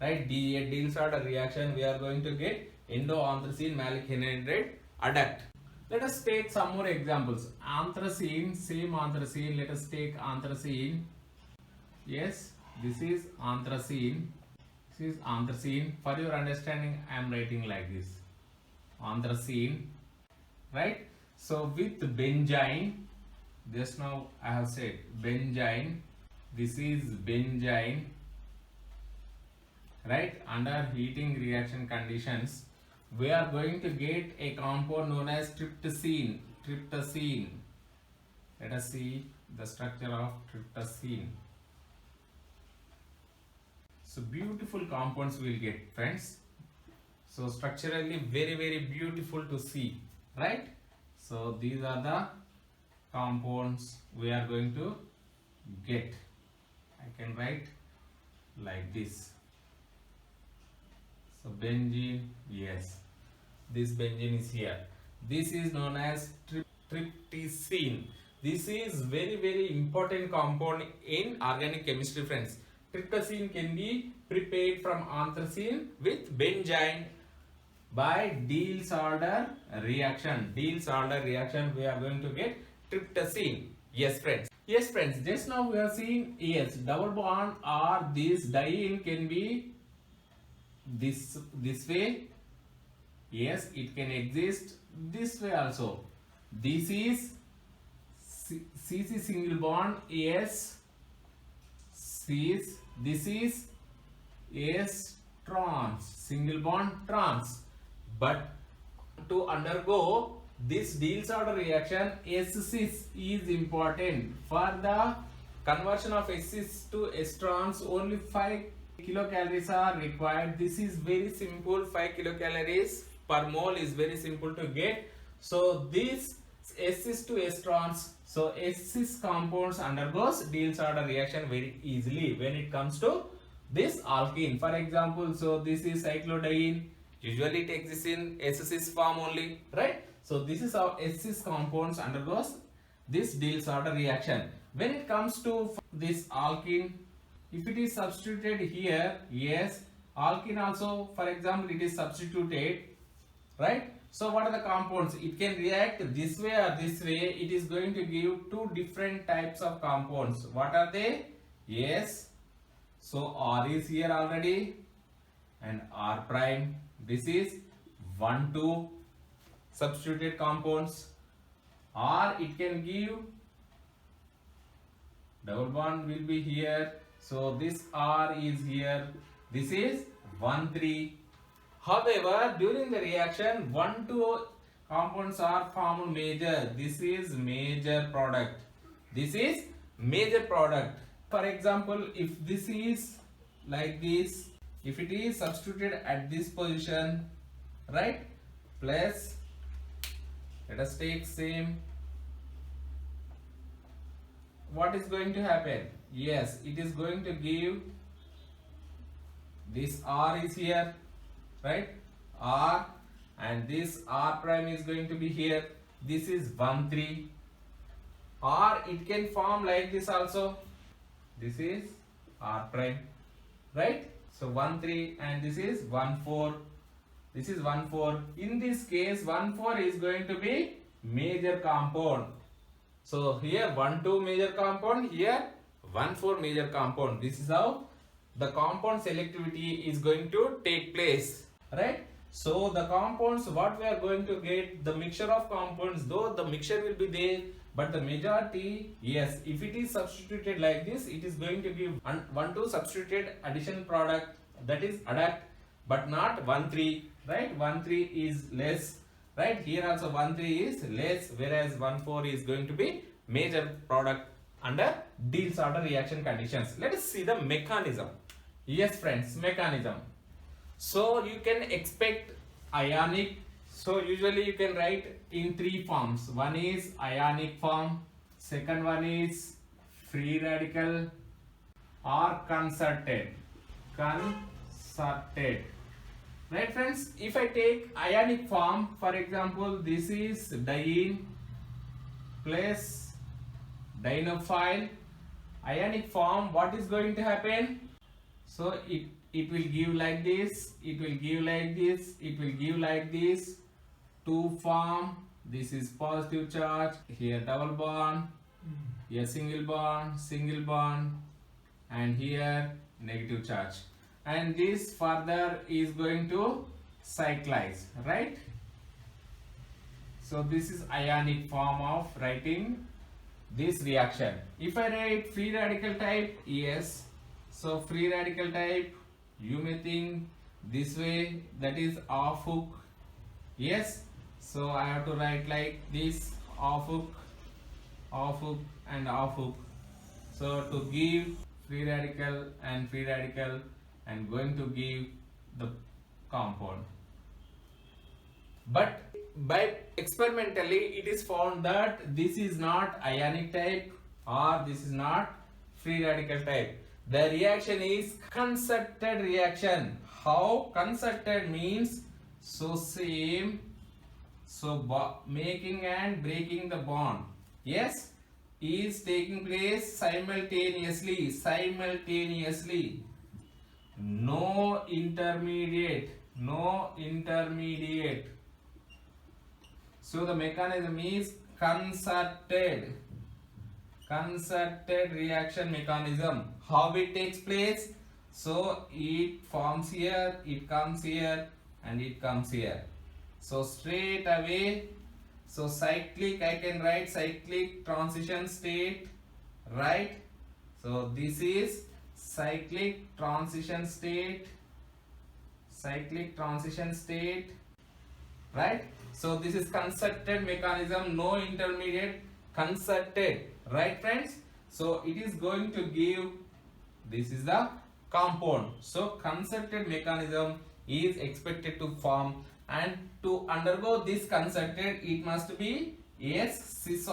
Right, DA, Diels order reaction, we are going to get endo anthracene malic anhydride adduct. Let us take some more examples. Anthracene, same anthracene, let us take anthracene Yes, this is anthracene. This is anthracene. For your understanding, I am writing like this. Anthracene, right? So with benzene, just now I have said benzene. This is benzene, right? Under heating reaction conditions, we are going to get a compound known as tryptosine. Tryptosine. Let us see the structure of tryptosine. So beautiful compounds we will get, friends. So structurally very beautiful to see, right? So these are the compounds we are going to get. I can write like this. So benzene, yes, this benzene is here. This is known as tryptosine. This is very important compound in organic chemistry, friends. Tryptosine can be prepared from anthracene with benzene by Diels-Alder reaction. Diels-Alder reaction, we are going to get tryptosine. Yes, friends. Yes, friends. Just now we have seen, yes, double bond or this diene can be this way. Yes, it can exist this way also. This is CC single bond. Yes, this is S trans, single bond trans. But to undergo this Diels-Alder reaction, S-cis is important. For the conversion of S-cis to S trans, only 5 kilocalories are required. This is very simple. 5 kilocalories per mole is very simple to get. So this S-cis to S trans, so S-cis compounds undergoes Diels-Alder reaction very easily when it comes to this alkene. For example, so this is cyclodiene. Usually it exists in S-cis form only, right? So this is how S-cis compounds undergoes this Diels-Alder reaction. When it comes to this alkene, if it is substituted here, yes, alkene also, for example, it is substituted, right? So what are the compounds? It can react this way or this way. It is going to give two different types of compounds. What are they? Yes. So R is here already and R prime. This is 1, 2 substituted compounds. Or it can give double bond will be here. So this R is here. This is 1, 3. However, during the reaction, 1, 2 compounds are formed major. This is major product. This is major product. For example, if this is like this, if it is substituted at this position, right? Plus, let us take same. What is going to happen? Yes, it is going to give this R is here, right? R, and this R prime is going to be here. This is 1, 3. Or it can form like this also. This is R prime, right? So 1, 3 and this is 1, 4. This is 1, 4. In this case, 1, 4 is going to be major compound. So here 1, 2 major compound, here 1, 4 major compound. This is how the compound selectivity is going to take place, right? So the compounds, what we are going to get, the mixture of compounds, though the mixture will be there, but the majority, yes, if it is substituted like this, it is going to give 1, 2 substituted addition product, that is adduct, but not 1, 3, right? 1, 3 is less, right? Here also 1, 3 is less, whereas 1, 4 is going to be major product under Diels-Alder reaction conditions. Let us see the mechanism. Yes, friends, mechanism. So you can expect ionic. So usually you can write in 3 forms. One is ionic form, second one is free radical or concerted. Concerted. Right, friends? If I take ionic form, for example, this is diene plus dienophile. Ionic form, what is going to happen? So it will give like this, it will give like this, it will give like this. 2 form, this is positive charge, here double bond, here single bond, and here negative charge, and this further is going to cyclize, right? So this is ionic form of writing this reaction. If I write free radical type, yes, so free radical type, you may think this way, that is off hook, yes, so I have to write like this, off hook and off hook. So to give free radical and going to give the compound. But by experimentally it is found that this is not ionic type or this is not free radical type. The reaction is concerted reaction. How concerted means? So same, so making and breaking the bond, yes, is taking place simultaneously, no intermediate. So the mechanism is concerted reaction mechanism. How it takes place? So it forms here, it comes here, and it comes here. So straight away, so cyclic, I can write cyclic transition state, right? So this is cyclic transition state, right? So this is concerted mechanism, no intermediate, concerted, right friends? So it is going to give, this is the compound. So concerted mechanism is expected to form, and to undergo this concerted, it must be cis-cis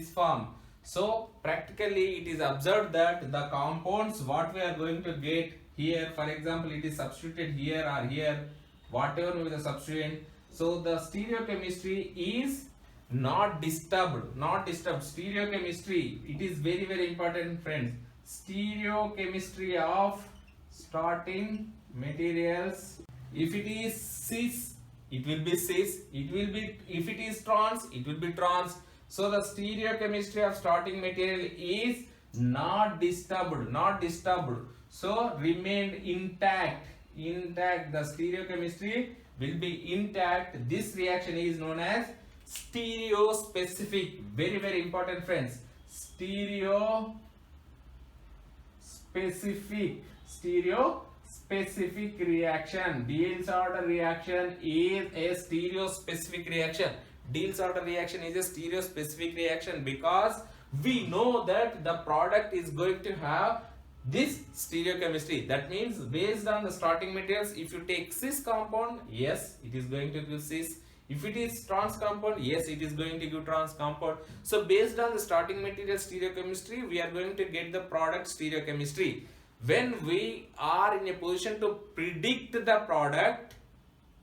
form. So practically it is observed that the compounds what we are going to get here, for example it is substituted here or here, whatever will be the substituent, so the stereochemistry is not disturbed. Stereochemistry, it is very, very important friends. Stereochemistry of starting materials, if it is cis, it will be cis, if it is trans, it will be trans. So the stereochemistry of starting material is not disturbed. So remained intact. The stereochemistry will be intact. This reaction is known as stereospecific. Very, very important friends. Stereospecific reaction. Diels order reaction is a stereospecific reaction. Diels order reaction is a stereospecific reaction because we know that the product is going to have this stereochemistry. That means based on the starting materials, if you take cis compound, yes, it is going to give cis. If it is trans compound, yes, it is going to give trans compound. So based on the starting material stereochemistry, we are going to get the product stereochemistry. When we are in a position to predict the product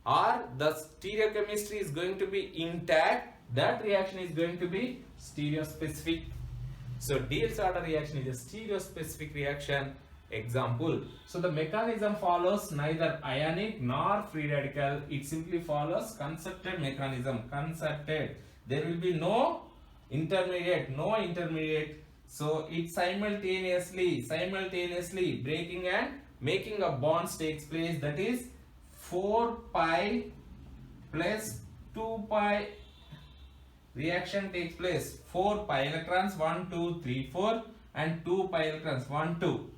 or the stereochemistry is going to be intact, that reaction is going to be stereospecific. So Diels order reaction is a stereospecific reaction. Example. So the mechanism follows neither ionic nor free radical. It simply follows concerted mechanism. Concerted. There will be no intermediate. So it simultaneously breaking and making a bonds takes place. That is 4 pi plus 2 pi. Reaction takes place. 4 pi electrons, 1, 2, 3, 4, and 2 pi electrons, 1, 2.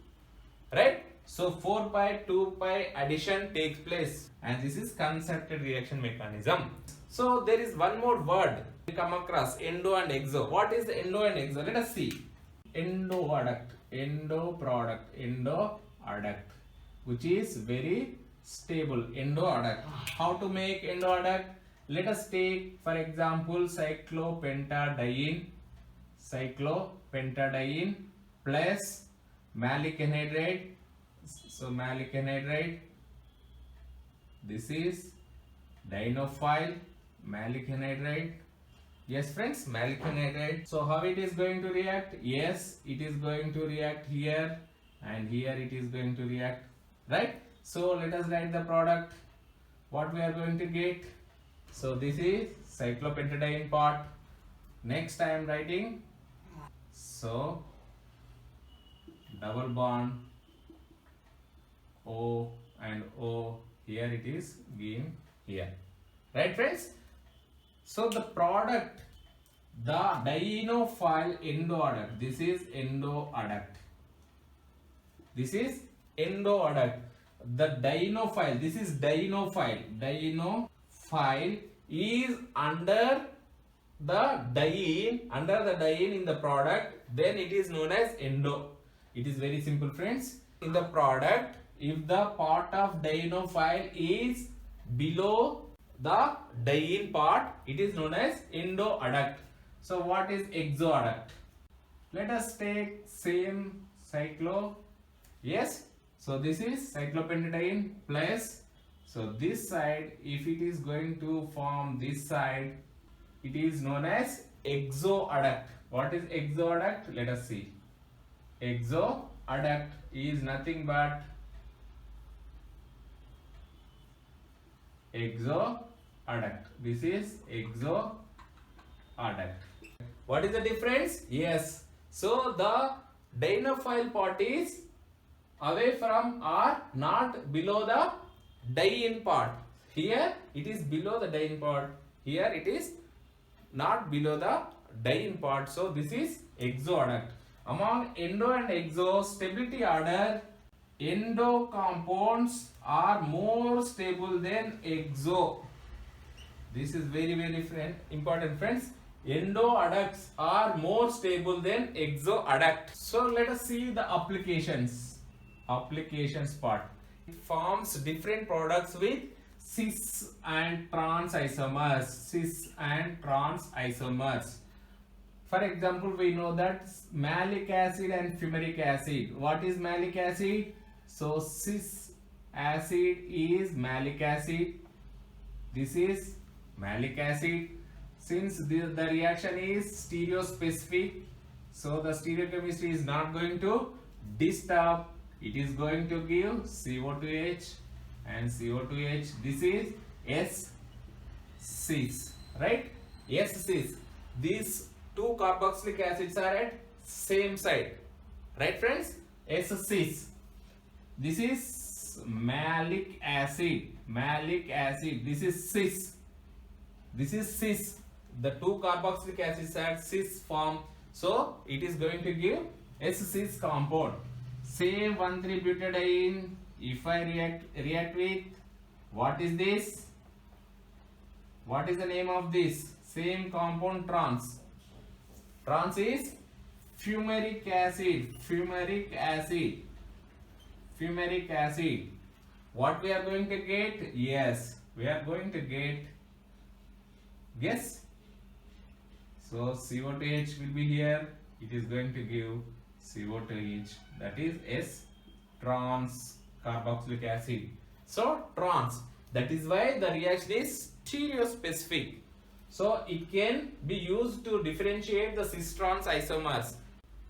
Right? So 4 pi, 2 pi addition takes place, and this is concerted reaction mechanism. So there is one more word we come across, endo and exo. What is the endo and exo? Let us see. Endoadduct, endoadduct, which is very stable. Endoadduct. How to make endoadduct? Let us take, for example, cyclopentadiene plus malic anhydride. So malic anhydride, this is dienophile malic anhydride. Yes friends, malic anhydride. So how it is going to react? Yes, it is going to react here and here it is going to react, right? So let us write the product. What we are going to get? So this is cyclopentadiene part. Next I am writing. So double bond O and O, here it is given here, right friends? So the product, the dienophile endoadduct, this is endoadduct, this is endoadduct. The dienophile, this is dienophile, dienophile is under the diene in the product, then it is known as endo. It is very simple friends. In the product, if the part of dienophile is below the diene part, it is known as endoadduct. So what is exoadduct? Let us take same cyclo. Yes. So this is cyclopentadiene plus. So this side, if it is going to form this side, it is known as exoadduct. What is exoadduct? Let us see. Exoadduct is nothing but exoadduct. This is exoadduct. What is the difference? Yes. So the dienophile part is away from or not below the diene part. Here it is below the diene part. Here it is not below the diene part. So this is exoadduct. Among endo and exo stability order, endo compounds are more stable than exo. This is very important friends. Endoadducts are more stable than exoadduct. So let us see the applications part. It forms different products with cis and trans isomers. For example, we know that malic acid and fumaric acid. What is malic acid? So cis acid is malic acid. This is malic acid. Since the reaction is stereospecific, so the stereochemistry is not going to disturb. It is going to give CO2H and CO2H. This is S-cis, right? S-cis. These two carboxylic acids are at same side, right friends? S-cis. This is malic acid. This is cis. The two carboxylic acids are cis form, so it is going to give S-cis compound. Same 1,3-butadiene, if I react with, what is this? What is the name of this? Same compound trans. Trans is fumaric acid. What we are going to get? Yes, we are going to get, guess. So CO2H will be here. It is going to give CO2H, that is S trans carboxylic acid. So trans, that is why the reaction is stereospecific. So it can be used to differentiate the cis trans isomers.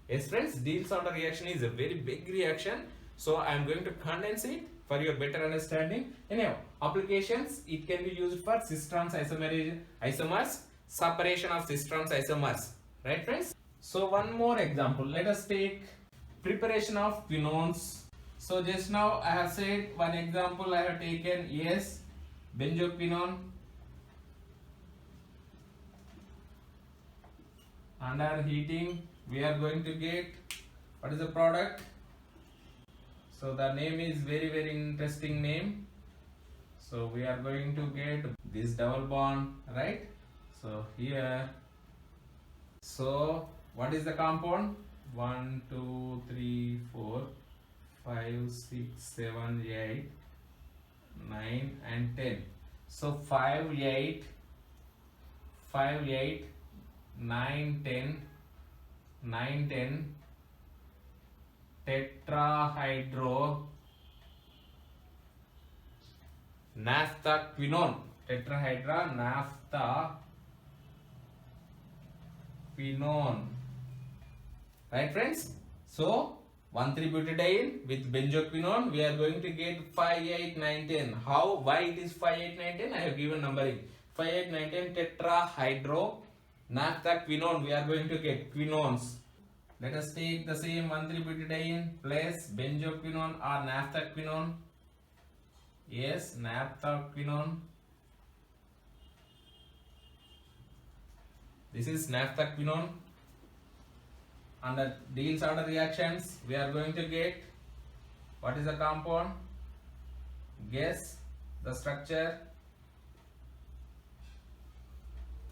Yes friends, Diels order reaction is a very big reaction. So I am going to condense it for your better understanding. Anyhow, applications, it can be used for cis trans isomers, separation of cis trans isomers, right friends? So one more example, let us take preparation of quinones. So just now I have said one example I have taken, yes, benzoquinone. Under heating we are going to get, what is the product? So the name is very interesting name. So we are going to get this double bond, right? So here, so what is the compound? 1, 2, 3, 4, 5, 6, 7, 8, 9 and 10. So 5, 8, 9, 10, tetrahydro naphthaquinone. Right friends? So 1,3-butadiene with benzoquinone, we are going to get 5, 8, 9, 10. How? Why it is 5, 8, 9, 10? I have given numbering. 5, 8, 9, 10 tetrahydro naphthaquinone. We are going to get quinones. Let us take the same 1,3-butadiene plus benzoquinone or naphthaquinone. Yes, naphthaquinone. This is naphthaquinone. Under Diels order reactions, we are going to get what is the compound? Guess the structure.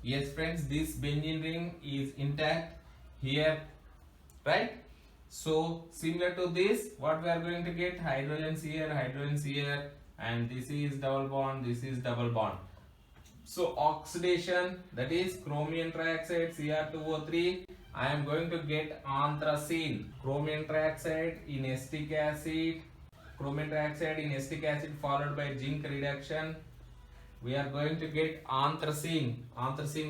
Yes, friends, this benzene ring is intact here, right? So similar to this, what we are going to get? Hydrogens here, and this is double bond, this is double bond. So oxidation, that is chromium trioxide Cr2O3. I am going to get anthracene, chromium trioxide in acetic acid, followed by zinc reduction. We are going to get anthracene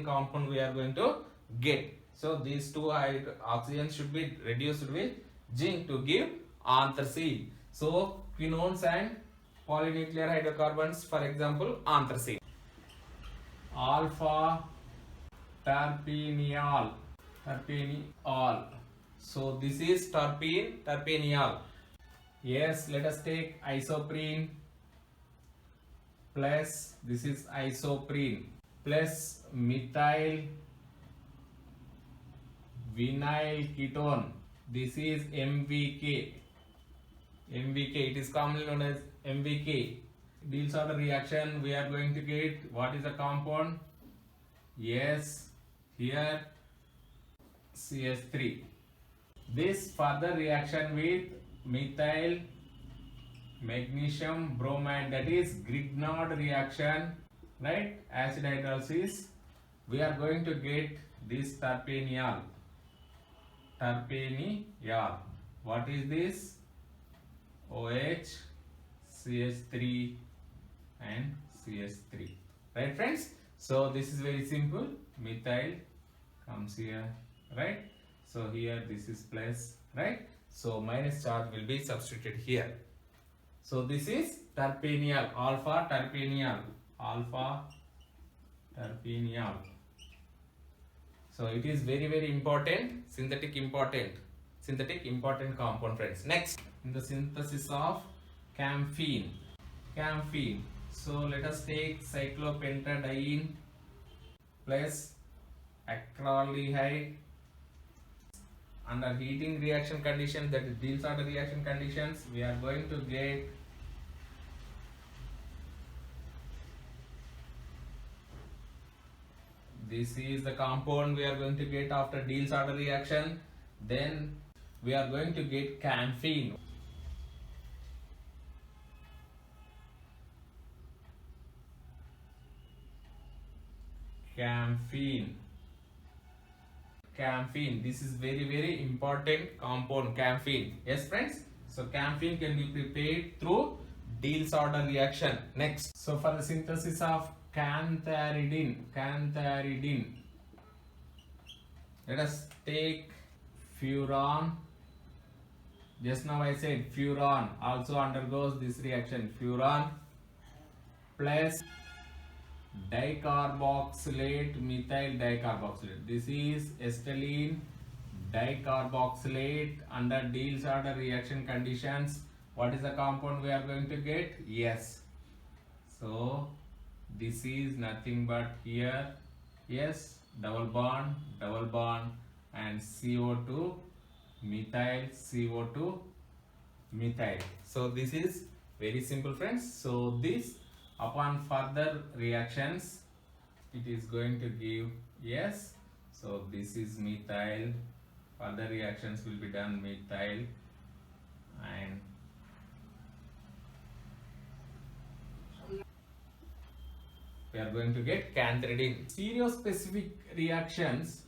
compound we are going to get. So these two oxygens should be reduced with zinc to give anthracene. So quinones and polynuclear hydrocarbons, for example, anthracene. Alpha terpineol. So this is terpineol. Yes, let us take isoprene plus this is isoprene plus methyl vinyl ketone. This is MVK. It is commonly known as MVK. Diels order reaction, we are going to get what is the compound? Yes, here CH3. This further reaction with methyl magnesium bromide, that is Grignard reaction, right? Acid hydrolysis. We are going to get this terpineol. What is this? OH, CH3 and CH3. Right, friends? So this is very simple. Methyl comes here, right? So here this is plus, right? So minus charge will be substituted here. So this is terpineol, alpha terpineol. So it is very important, synthetic important compound, friends. Next, in the synthesis of camphene. So let us take cyclopentadiene plus acrylaldehyde. Under heating reaction conditions, that is Diels order reaction conditions, we are going to get this is the compound we are going to get after Diels order reaction. Then we are going to get camphene. Camphene, this is very important compound, camphene. Yes, friends. So camphene can be prepared through Diels order reaction. Next, so for the synthesis of cantharidin, let us take furan. Just now I said furan also undergoes this reaction. Furan plus dicarboxylate, methyl dicarboxylate. This is acetylene dicarboxylate under Diels order reaction conditions. What is the compound we are going to get? Yes. So this is nothing but here, yes, double bond and CO2 methyl. So this is very simple, friends. So this, upon further reactions, it is going to give yes. So this is methyl. Further reactions will be done methyl, and we are going to get cantharidin. Stereospecific reactions.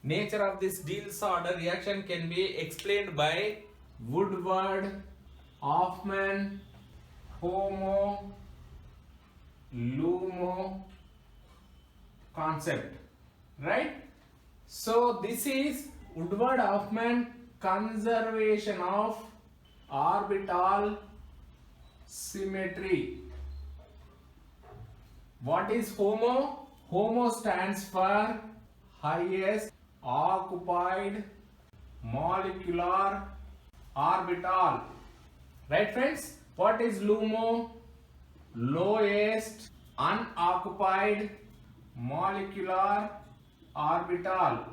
Nature of this Diels order reaction can be explained by Woodward, Hoffman, Homo, Lumo concept, right? So this is Woodward-Hoffman conservation of orbital symmetry. What is HOMO? HOMO stands for highest occupied molecular orbital. Right friends? What is LUMO? Lowest unoccupied molecular orbital.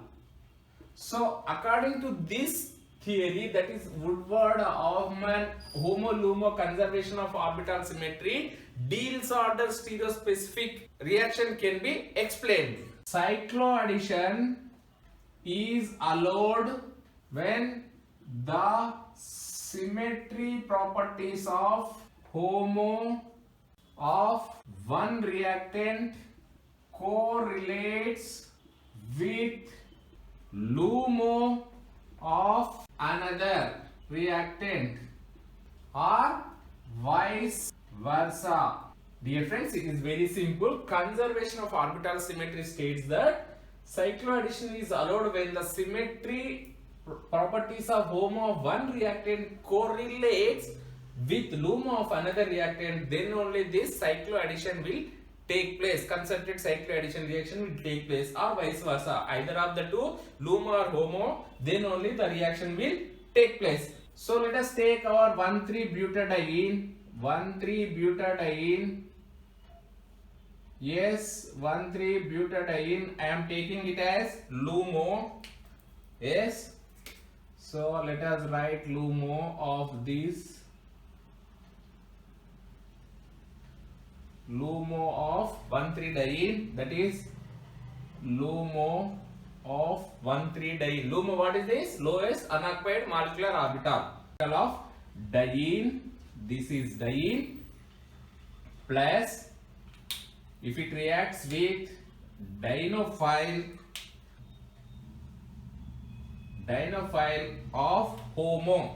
So according to this theory, that is Woodward-Hoffmann homo-LUMO conservation of orbital symmetry, Diels order stereospecific reaction can be explained. Cycloaddition is allowed when the symmetry properties of HOMO of one reactant correlates with LUMO of another reactant or vice versa. Dear friends, it is very simple. Conservation of orbital symmetry states that cycloaddition is allowed when the symmetry properties of HOMO of one reactant correlates with LUMO of another reactant. Then only this cycloaddition will take place. Concerted cycloaddition reaction will take place, or vice versa. Either of the two, LUMO or HOMO, then only the reaction will take place. So let us take our 1,3-butadiene. 1,3-butadiene. Yes, 1,3-butadiene. I am taking it as LUMO. Yes. So let us write LUMO of this. LUMO of 1,3-diene, that is LUMO of 1,3-diene. LUMO, what is this? Lowest unoccupied molecular orbital of diene. This is diene plus, if it reacts with dienophile of HOMO.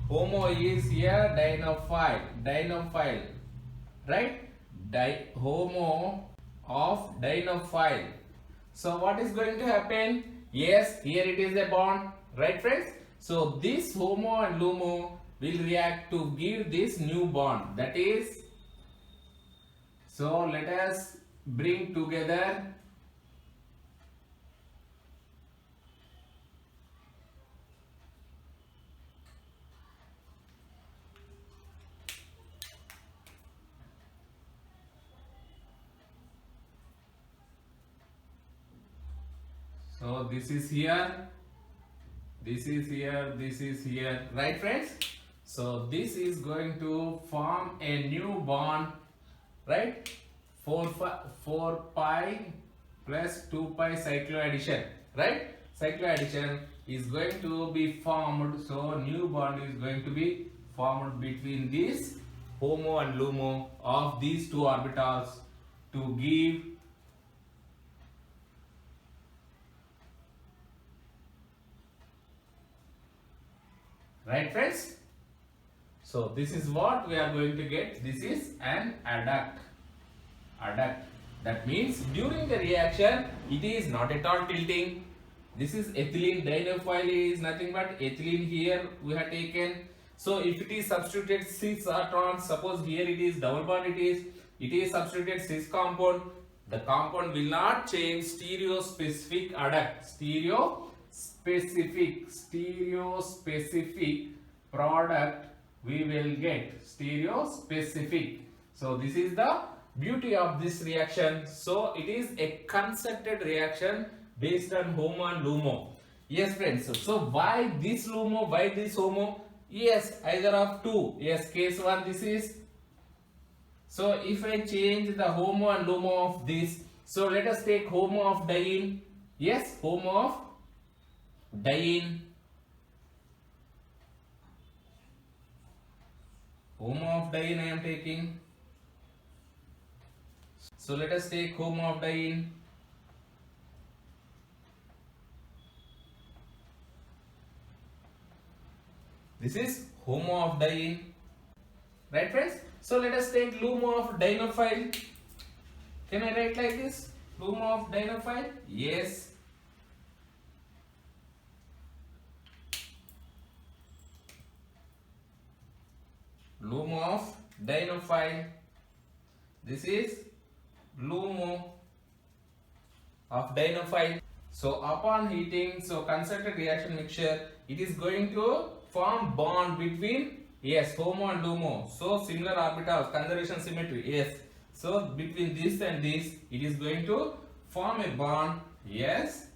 HOMO is here dienophile, right? HOMO of dienophile. So what is going to happen? Yes, here it is a bond, right friends? So this HOMO and LUMO will react to give this new bond, that is, so let us bring together so this is here, this is here, this is here, right friends? So this is going to form a new bond, right? 4 pi plus 2 pi cycloaddition, right? Cycloaddition is going to be formed, so new bond is going to be formed between this HOMO and LUMO of these two orbitals to give right friends? So this is what we are going to get. This is an adduct. That means during the reaction it is not at all tilting. This is ethylene. Dienophile is nothing but ethylene here we have taken. So if it is substituted cis electrons, suppose here it is double bond, it is substituted cis compound, the compound will not change. Stereospecific adduct, stereospecific product we will get, stereospecific. So this is the beauty of this reaction. So it is a concerted reaction based on HOMO and LUMO. Yes friends, so why this LUMO, why this HOMO? Yes, either of two. Yes, case 1 this is. So if I change the HOMO and LUMO of this, so let us take HOMO of diene. Yes, HOMO of diene. HOMO of diene I am taking. So let us take HOMO of diene. This is HOMO of diene. Right friends? So let us take LUMO of dienophile. Can I write like this? LUMO of dienophile? Yes. LUMO of dienophile. This is LUMO of dienophile. So upon heating, so concentrated reaction mixture, it is going to form bond between, yes, HOMO and LUMO. So similar orbitals, conservation symmetry, yes. So between this and this, it is going to form a bond, yes.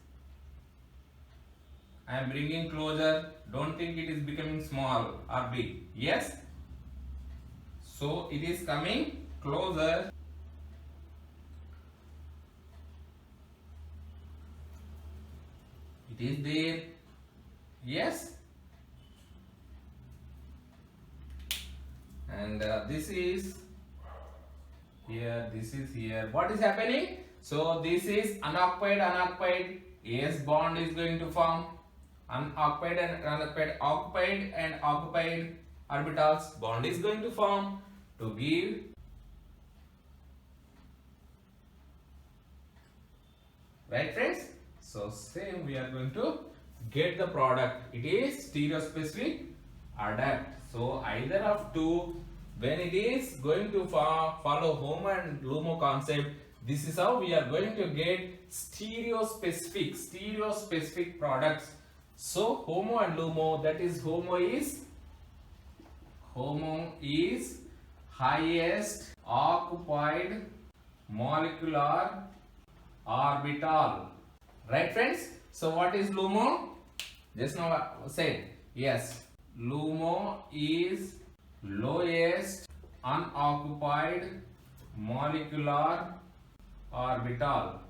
I am bringing closer. Don't think it is becoming small or big. Yes. So it is coming closer. It is there. Yes. And this is here. This is here. What is happening? So this is unoccupied. Yes, bond is going to form. Unoccupied and unoccupied, occupied and occupied orbitals, bond is going to form to give right, friends. So same we are going to get the product. It is stereospecific adapt. So either of two, when it is going to follow HOMO and LUMO concept, this is how we are going to get stereospecific products. So HOMO and LUMO, that is HOMO is highest occupied molecular orbital. Right, friends? So what is LUMO? Just now I said, yes, LUMO is lowest unoccupied molecular orbital.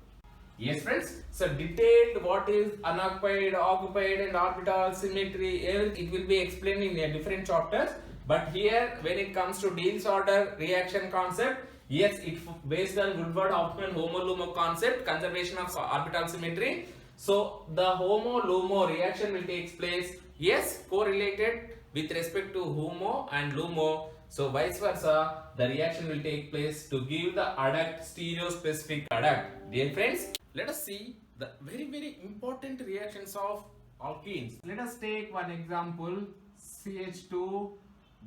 Yes, friends. So detailed what is unoccupied, occupied and orbital symmetry, it will be explained in a different chapters. But here when it comes to Diels order reaction concept, yes, it based on Woodward-Hoffmann HOMO-LUMO concept, conservation of orbital symmetry. So the HOMO-LUMO reaction will take place, yes, correlated with respect to HOMO and LUMO. So vice versa, the reaction will take place to give the adduct stereospecific adduct. Dear friends, let us see the very important reactions of alkenes. Let us take one example, CH2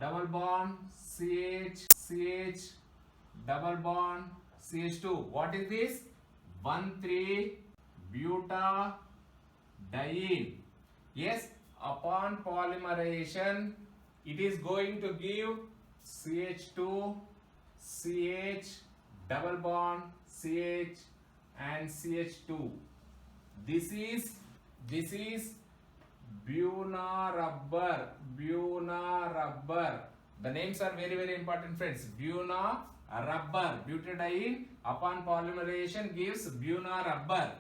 double bond CH double bond CH2. What is this? 1,3-butadiene. Yes, upon polymerization, it is going to give CH2, CH double bond CH and CH2. This is Buna rubber. The names are very important, friends. Buna rubber, butadiene upon polymerization gives Buna rubber.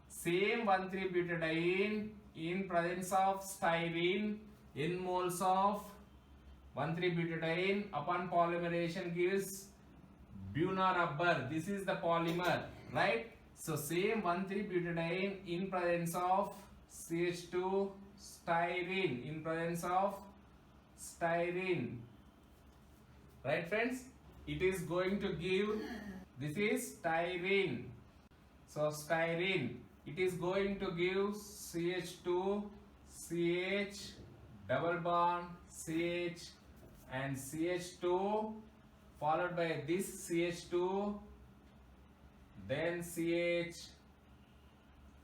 Same 1,3-butadiene in presence of styrene, in moles of 1,3-butadiene upon polymerization gives Buna rubber. This is the polymer, right? So same 1,3-butadiene in presence of CH2 styrene, in presence of styrene, right, friends? It is going to give, this is styrene. So styrene, it is going to give CH2 CH double bond CH and CH2 followed by this CH2, then CH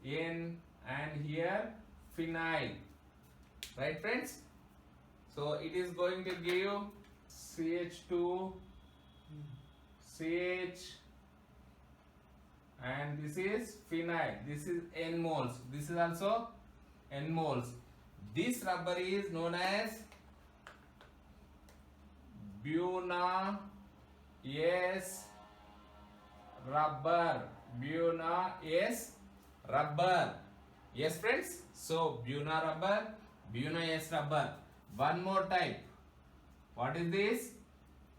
N and here phenyl, right, friends? So it is going to give CH2 CH and this is phenyl. This is N moles. This is also N moles. This rubber is known as Buna S rubber. Buna S rubber. Yes, friends. So Buna rubber, Buna S rubber. One more type. What is this?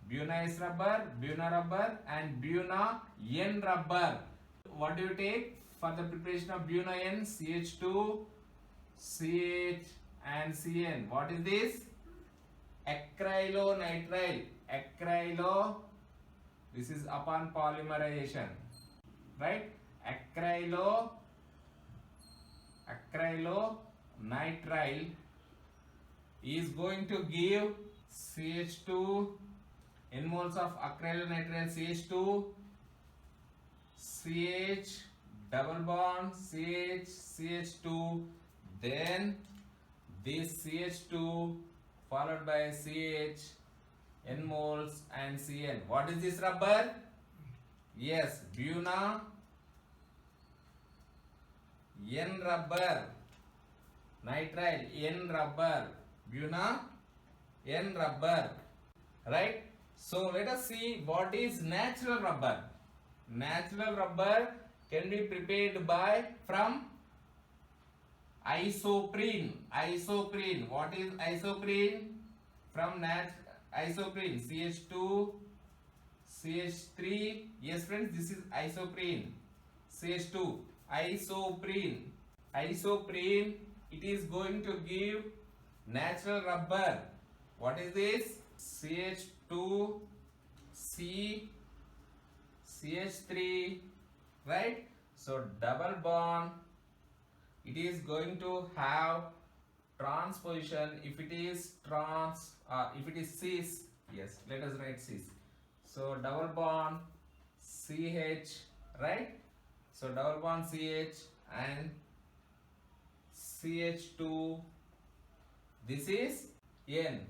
Buna S rubber, Buna rubber and Buna N rubber. What do you take for the preparation of Buna N? CH2, CH and Cn. What is this? Acrylonitrile. This is upon polymerization, right? Acrylonitrile is going to give CH2, N moles of acrylonitrile CH2, CH double bond CH, CH2, then this CH2 followed by CH, N moles and Cn. What is this rubber? Yes, Buna N rubber, nitrile N rubber, Buna N rubber, right? So let us see what is natural rubber. Natural rubber can be prepared by from isoprene. Isoprene. What is isoprene? From isoprene CH2, CH3. Yes friends, this is isoprene. CH2, isoprene. Isoprene, it is going to give natural rubber. What is this? CH2, C, CH3, right? So double bond, it is going to have transposition. If it is trans, if it is cis, yes, let us write cis. So double bond CH, right? So double bond CH and CH2. This is N.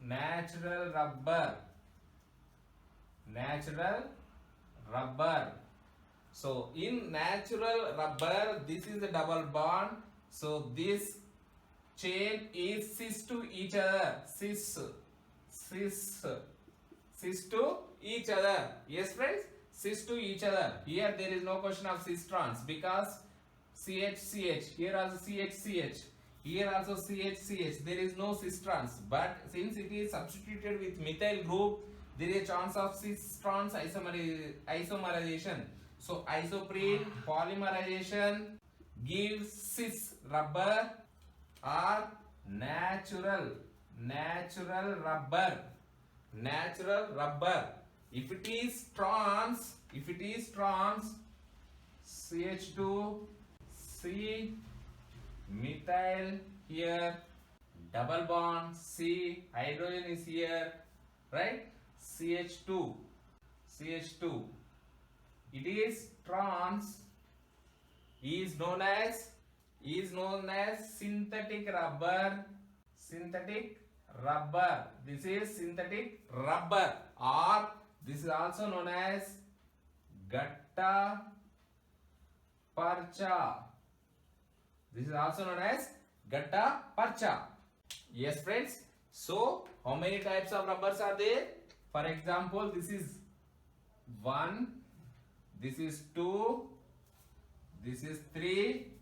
Natural rubber. Natural rubber. So in natural rubber, this is the double bond. So this chain is cis to each other. Cis to each other. Yes friends, cis to each other. Here there is no question of cis trans because CH. Here also CH. Here also CH. There is no cis trans. But since it is substituted with methyl group, there is a chance of cis trans isomerization. So isoprene polymerization gives cis rubber or natural rubber. Natural rubber. If it is trans, CH2, C, methyl here, double bond C, hydrogen is here, right? CH2, it is trans, is known as synthetic rubber. This is synthetic rubber, or this is also known as gatta parcha. This is also known as gatta parcha. Yes friends, so how many types of rubbers are there? For example, this is 1, this is 2, this is 3,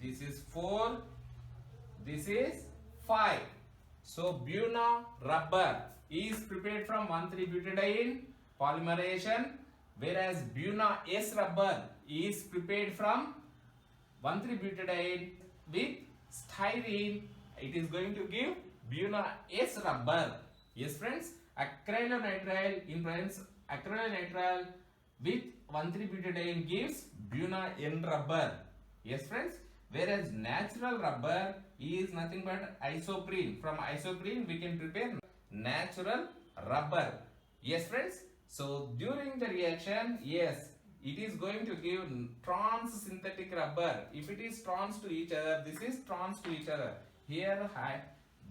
this is 4, this is 5. So Buna rubber is prepared from 1,3-butadiene polymerization, whereas Buna S rubber is prepared from 1,3-butadiene with styrene. It is going to give Buna S rubber. Yes friends, acrylonitrile in presence acrylonitrile with 1,3-butadiene gives Buna N rubber. Yes friends, whereas natural rubber is nothing but isoprene. From isoprene we can prepare natural rubber. Yes friends, so during the reaction, yes, it is going to give trans synthetic rubber. If it is trans to each other, this is trans to each other. Here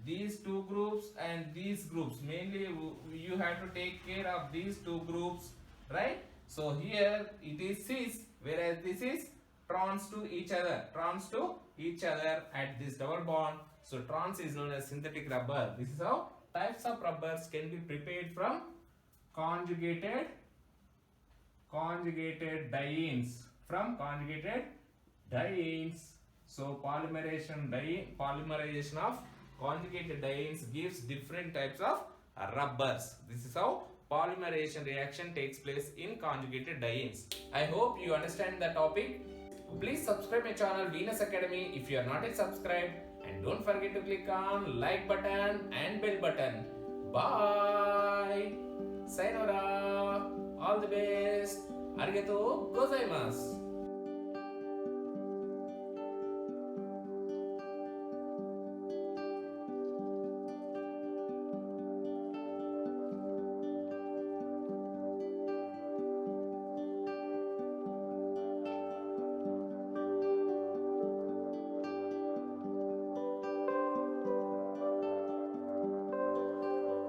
these two groups and these groups, mainly you have to take care of these two groups, right? So here it is cis, whereas this is trans to each other at this double bond. So trans is known as synthetic rubber. This is how types of rubbers can be prepared from conjugated dienes. So polymerization of conjugated dienes gives different types of rubbers. This is how polymerization reaction takes place in conjugated dienes. I hope you understand the topic. Please subscribe my channel Dienes Academy if you are not yet subscribed, and don't forget to click on like button and bell button. Bye. Sayonara. All the best. Arigatou gozaimasu.